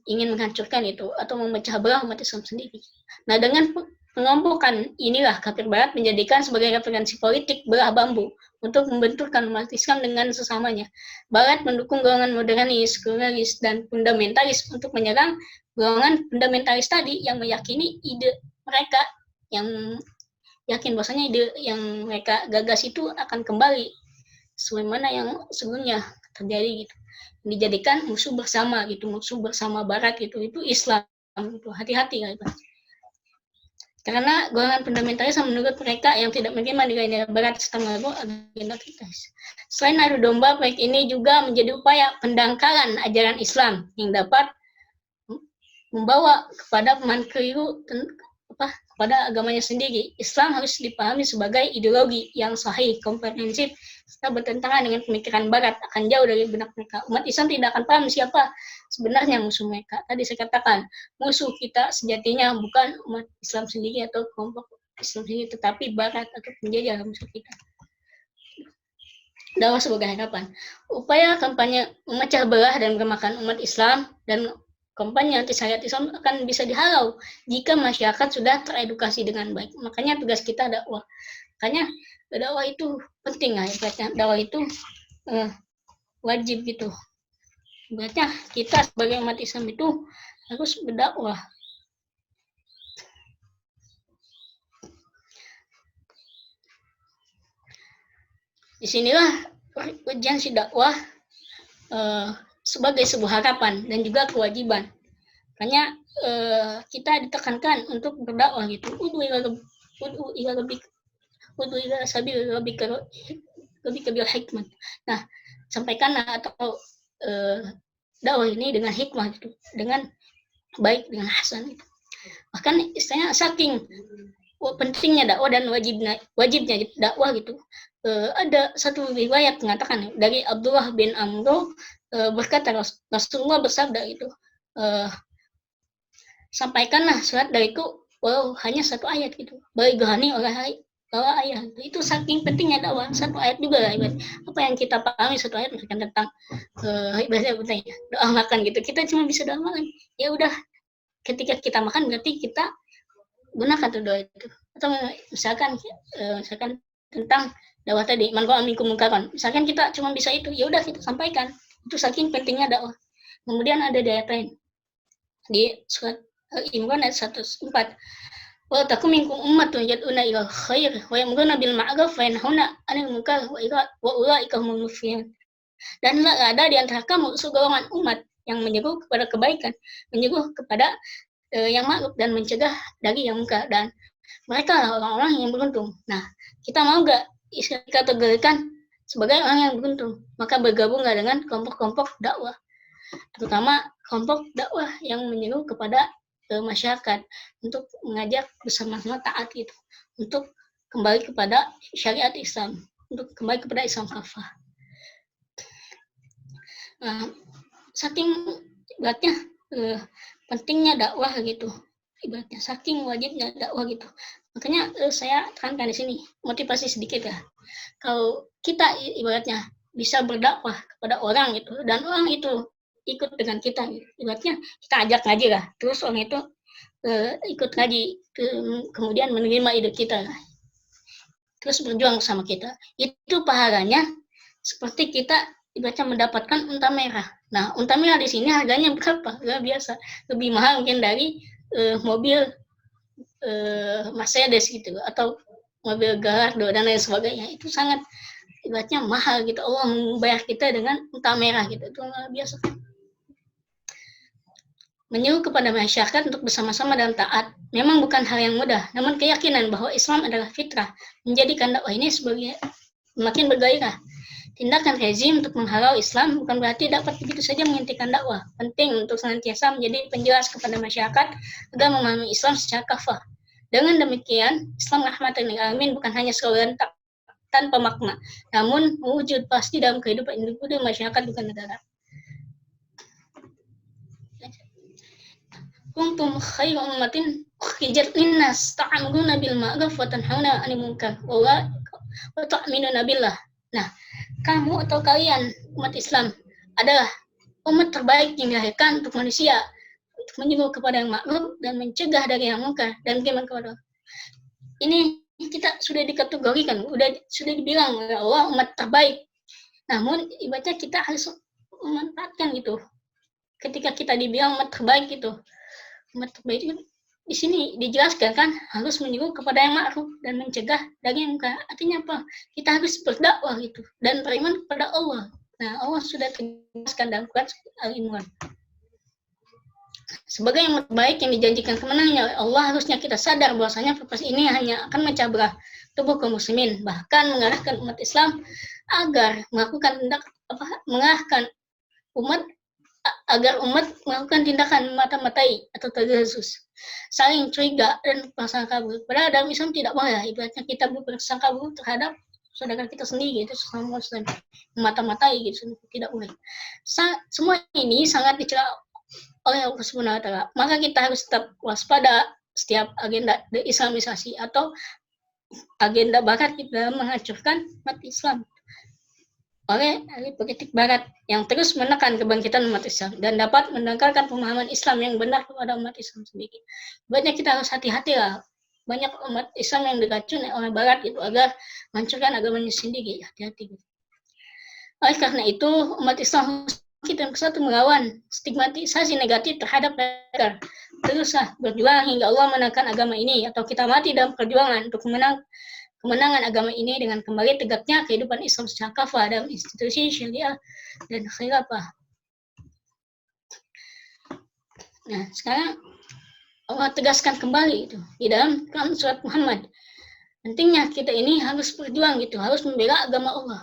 ingin menghancurkan itu atau memecah belah umat Islam sendiri. Nah, dengan pengelompokan inilah kafir Barat menjadikan sebagai referensi politik belah bambu untuk membenturkan umat Islam dengan sesamanya. Barat mendukung golongan modernis, sekularis, dan fundamentalis untuk menyerang golongan fundamentalis tadi yang meyakini ide mereka, yang yakin bahwasanya ide yang mereka gagas itu akan kembali sebagaimana yang sebelumnya terjadi gitu. Dijadikan musuh bersama gitu, musuh bersama Barat gitu, itu Islam gitu. Hati-hati gitu. Karena golongan fundamentalis menurut mereka yang tidak menerima nilai-nilai Barat serta mengaku agenda kita. Selain adu domba, proyek ini juga menjadi upaya pendangkalan ajaran Islam yang dapat membawa kepada pemahaman keliru kepada agamanya sendiri. Islam harus dipahami sebagai ideologi yang sahih, komprehensif, serta bertentangan dengan pemikiran Barat, akan jauh dari benak mereka. Umat Islam tidak akan paham siapa sebenarnya musuh mereka. Tadi saya katakan, musuh kita sejatinya bukan umat Islam sendiri atau kelompok Islam sendiri, tetapi Barat atau penjajah musuh kita. Dakwah sebagai harapan. Upaya kampanye memecah belah dan meremehkan umat Islam dan kampanye anti syariat Islam akan bisa dihalau jika masyarakat sudah teredukasi dengan baik. Makanya tugas kita dakwah. Makanya dakwah itu penting lah. Dakwah itu wajib gitu. Berarti kita sebagai umat Islam itu harus berdakwah. Disinilah urgensi dakwah sebagai sebuah harapan dan juga kewajiban. Makanya kita ditekankan untuk berdakwah gitu. Ud'u ila sabil rabbika bil hikmah. Nah, sampaikanlah atau dakwah ini dengan hikmah gitu, dengan baik, dengan hasan gitu. Bahkan istilahnya saking pentingnya dakwah dan wajibnya dakwah gitu. Ada satu riwayat mengatakan dari Abdullah bin Amr berkata Rasulullah bersabda gitu, sampaikanlah surat dariku walau hanya satu ayat gitu, balighani oleh ayat. Itu saking pentingnya dakwah. Satu ayat juga lah ibarat. Apa yang kita pahami satu ayat misalkan tentang ibaratnya doa makan gitu, kita cuma bisa doa makan. Ya udah, ketika kita makan berarti kita gunakan tuh doa itu. Atau misalkan tentang dakwah tadi, man ra'a minkum munkaran. Misalkan kita cuma bisa itu, ya udah kita sampaikan. Itu saking pentingnya dakwah. Kemudian ada di ayat lain di surat Al-Imran ayat 104. Wa takum minkum ummatun yad'una ila khair wa ya'muruna bil ma'ruf wa yanhauna 'anil munkar wa ulaika humul muflihun. Dan ada di antara kamu segolongan umat yang menyeru kepada kebaikan, menyeru kepada yang ma'ruf dan mencegah dari yang munkar, dan mereka lah orang-orang yang beruntung. Nah, kita mau nggak dikategorikan sebagai orang yang beruntung? Maka bergabunglah dengan kelompok-kelompok dakwah, terutama kelompok dakwah yang menyeru kepada masyarakat untuk mengajak bersama-sama taat gitu, untuk kembali kepada syariat Islam, untuk kembali kepada Islam kafah. Saking ibaratnya pentingnya dakwah gitu, ibaratnya saking wajibnya dakwah gitu. Makanya saya tekankan di sini motivasi sedikit ya. Kalau kita ibaratnya bisa berdakwah kepada orang gitu, dan orang itu ikut dengan kita, ibaratnya kita ajak ngaji lah, terus orang itu ikut ngaji, kemudian menerima ide kita, terus berjuang sama kita, itu pahalanya seperti kita ibaratnya mendapatkan unta merah. Nah, unta merah di sini harganya berapa? Luar biasa, lebih mahal mungkin dari mobil Mercedes gitu, atau mobil Gallardo dan lain sebagainya. Itu sangat ibaratnya mahal gitu. Allah membayar kita dengan unta merah gitu. Itu luar biasa. Menyeru kepada masyarakat untuk bersama-sama dalam taat memang bukan hal yang mudah, namun keyakinan bahwa Islam adalah fitrah menjadikan dakwah ini sebagai semakin bergairah. Tindakan rezim untuk menghalau Islam bukan berarti dapat begitu saja menghentikan dakwah. Penting untuk senantiasa menjadi penjelas kepada masyarakat agar memahami Islam secara kafah. Dengan demikian, Islam rahmatan lil alamin bukan hanya slogan tanpa makna, namun mewujud pasti dalam kehidupan individu, masyarakat, bukan negara. Kuntum khairu ummatin ukhrijat linnas ta'muruna bil ma'ruf wa tanhauna 'anil munkar wa tu'minuna billah. Nah, kamu atau kalian umat Islam adalah umat terbaik yang dilahirkan untuk manusia, untuk menyeru kepada yang ma'ruf dan mencegah dari yang munkar dan beriman kepada Allah. Ini kita sudah dikategorikan, sudah dibilang oleh Allah umat terbaik. Namun ibaratnya kita harus memanfaatkan gitu. Ketika kita dibilang umat terbaik gitu, umat terbaik itu di sini dijelaskan kan harus menyeru kepada yang ma'ruf dan mencegah dari yang munkar. Artinya apa? Kita harus berdakwah gitu dan beriman kepada Allah. Nah, Allah sudah tegaskan dalam Quran Al-Imran. Sebagai yang terbaik yang dijanjikan kemenangannya oleh Allah, harusnya kita sadar bahwasanya purpose ini hanya akan memecah belah tubuh kaum muslimin, bahkan mengarahkan umat Islam agar mengarahkan umat agar umat melakukan tindakan mata-matai atau tajasus, saling curiga dan prasangka buruk. Padahal dalam Islam tidak boleh, ibaratnya kita berprasangka buruk terhadap saudara kita sendiri, itu sesama muslim, mata-matai gitu, tidak boleh. Semua ini sangat dicela oleh Allah Subhanahu wa taala. Maka kita harus tetap waspada setiap agenda deislamisasi atau agenda barat dalam menghancurkan umat Islam oleh politik barat yang terus menekan kebangkitan umat Islam dan dapat mendangkalkan pemahaman Islam yang benar kepada umat Islam sendiri. Banyak kita harus hati-hati lah. Banyak umat Islam yang diracun oleh barat gitu agar menghancurkan agamanya sendiri. Hati-hati gitu. Oleh karena itu, umat Islam kita bersatu melawan stigmatisasi negatif terhadap mereka. Teruslah berjuang hingga Allah menangkan agama ini, atau kita mati dalam perjuangan untuk kemenangan agama ini dengan kembali tegaknya kehidupan Islam secara kafah dalam institusi syariah dan khilafah. Nah, sekarang Allah tegaskan kembali itu di dalam Quran surat Muhammad. Pentingnya kita ini harus berjuang gitu, harus membela agama Allah.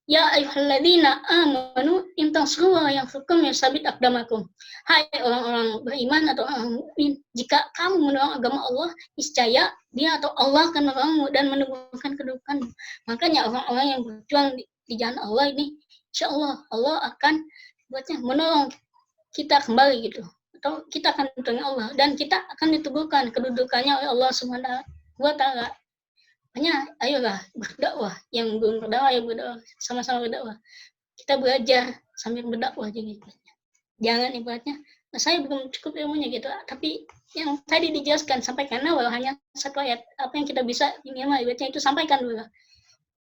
Ya ayyuhalladzina amanu in tansurullaha yansurkum yusabit aqdamakum. Hai orang-orang beriman atau orang mukmin, jika kamu menolong agama Allah, niscaya Dia atau Allah akan menolongmu dan menumbuhkan kedudukanmu. Makanya orang-orang yang berjuang di jalan Allah ini, insyaallah Allah akan buatnya menolong kita kembali gitu. Atau kita akan ditolong Allah dan kita akan diteguhkan kedudukannya oleh Allah Subhanahu wa taala. Hanya ayolah berdakwah, yang belum berdakwah ya berdakwah, sama-sama berdakwah. Kita belajar sambil berdakwah jadi jangan ibaratnya saya belum cukup ilmunya gitu, tapi yang tadi dijelaskan sampaikan walau hanya satu ayat, apa yang kita bisa minimal ibaratnya itu sampaikan dulu.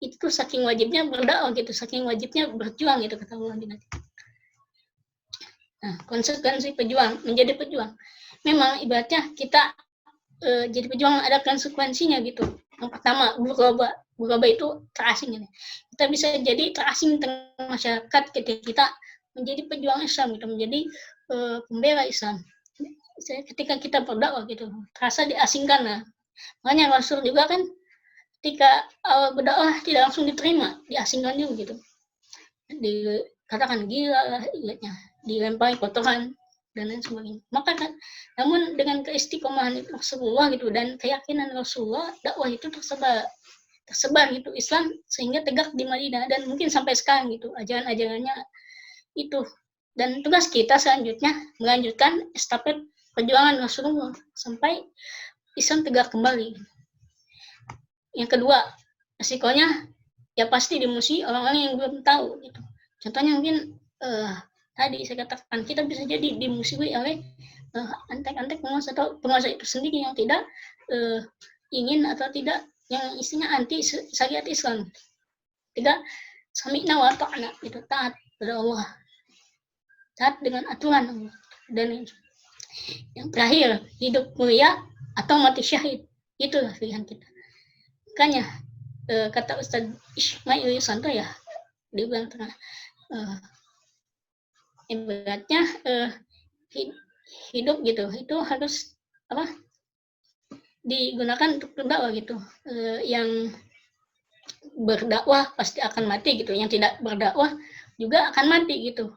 Itu saking wajibnya berdakwah gitu, saking wajibnya berjuang gitu kata Allah nanti. Nah, konsekuensi pejuang, menjadi pejuang. Memang ibaratnya kita jadi pejuang ada konsekuensinya gitu. Yang pertama, berubah itu terasing. Gitu. Kita bisa jadi terasing di tengah masyarakat ketika kita menjadi pejuang Islam, gitu, menjadi pembela Islam. Ketika kita berdakwah gitu, terasa diasingkan. Nah. Makanya Rasul juga kan ketika berdakwah tidak langsung diterima, diasingkan juga gitu. Dikatakan gila lah, dilempari kotoran dan lain sebagainya. Maka kan, namun dengan keistiqomahan Rasulullah gitu dan keyakinan Rasulullah, dakwah itu tersebar gitu Islam sehingga tegak di Madinah dan mungkin sampai sekarang gitu ajaran-ajarannya itu. Dan tugas kita selanjutnya melanjutkan estafet perjuangan Rasulullah sampai Islam tegak kembali. Yang kedua, resikonya ya pasti dimusuhi orang-orang yang belum tahu gitu. Contohnya mungkin tadi saya katakan kita bisa jadi dimusuhi oleh antek-antek penguasa atau penguasa itu sendiri yang tidak ingin atau tidak yang isinya anti syariat Islam. Tidak sami'na wa ta'na gitu, taat pada Allah, taat dengan aturan Allah. Dan yang terakhir, hidup mulia atau mati syahid, itulah pilihan kita. Makanya kata Ustaz Ismail Santo ya di bulan tengah ibaratnya hidup gitu itu harus apa digunakan untuk berdakwah gitu. Yang berdakwah pasti akan mati gitu, yang tidak berdakwah juga akan mati gitu.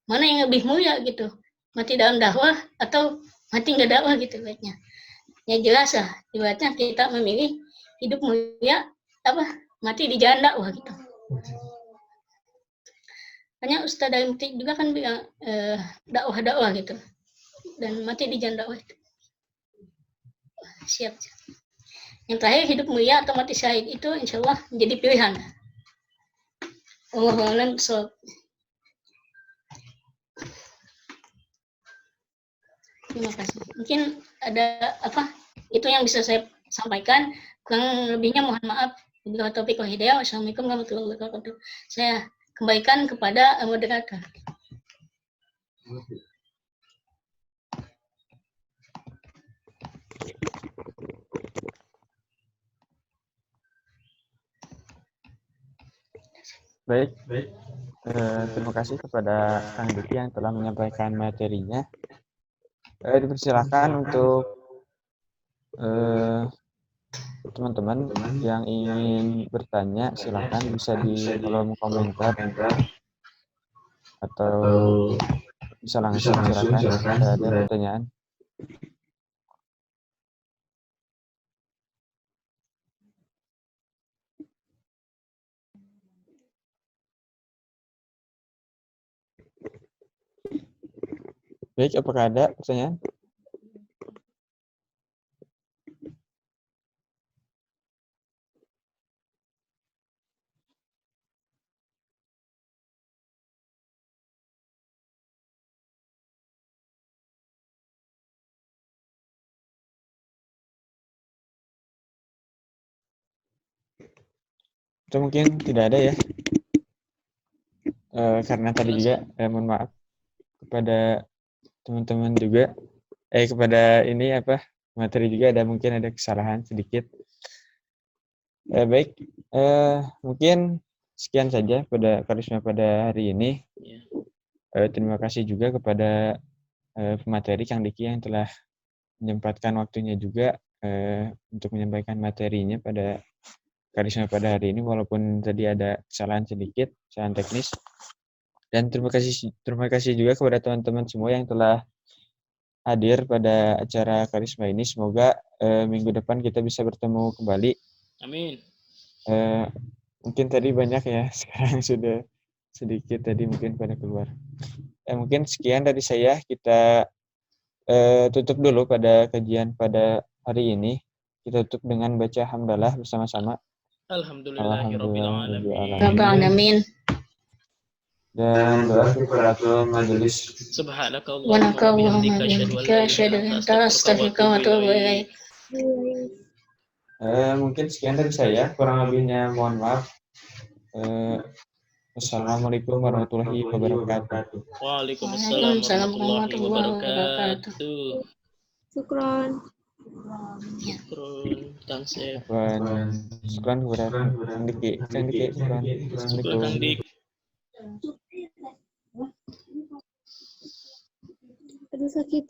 Mana yang lebih mulia gitu, mati dalam dakwah atau mati nggak dakwah gitu ibaratnya. Ya jelas lah ibaratnya kita memilih hidup mulia apa mati di jalan dakwah gitu. Hanya Ustaz Daimti juga kan bilang dakwah gitu dan mati di jalan dakwah itu. Siap. Yang terakhir hidup mulia atau mati syahid itu insya Allah menjadi pilihan. Wallahu a'lam bishawab. Terima kasih. Mungkin ada apa? Itu yang bisa saya sampaikan. Kurang lebihnya mohon maaf. Bila taufiq wal hidayah. Wassalamualaikum warahmatullahi wabarakatuh. Saya kembalikan kepada moderator. Baik. Terima kasih kepada Kang Duki yang telah menyampaikan materinya. Dipersilakan untuk teman-teman yang ingin bertanya, silakan bisa di kolom komentar atau bisa langsung silakan jika ada pertanyaan. Baik, apakah ada pertanyaan? Atau mungkin tidak ada ya? Karena tadi juga mohon maaf kepada teman-teman juga, kepada ini materi juga mungkin ada kesalahan sedikit. Baik, mungkin sekian saja pada Karisma pada hari ini. Terima kasih juga kepada pemateri Kang Diki yang telah menyempatkan waktunya juga untuk menyampaikan materinya pada Karisma pada hari ini, walaupun tadi ada kesalahan sedikit, kesalahan teknis. Dan terima kasih juga kepada teman-teman semua yang telah hadir pada acara Karisma ini. Semoga minggu depan kita bisa bertemu kembali. Amin. Mungkin tadi banyak ya, sekarang sudah sedikit tadi mungkin pada keluar. Mungkin sekian dari saya, kita tutup dulu pada kajian pada hari ini. Kita tutup dengan baca hamdalah bersama-sama. Alhamdulillahirrabbilalamin. Amin. Dan doa kifaratul majelis. Subhanakallahumma wa bihamdika asyhadu an la ilaha illa anta astaghfiruka wa atubu ilaik. Mungkin sekian dari saya, kurang lebihnya mohon maaf. Assalamualaikum warahmatullahi wabarakatuh. Waalaikumsalam warahmatullahi wabarakatuh. Syukron. Tangsel. Syukran kepada Kang Diki. Syukran. Syukur Kang Dik. Aduh sakit.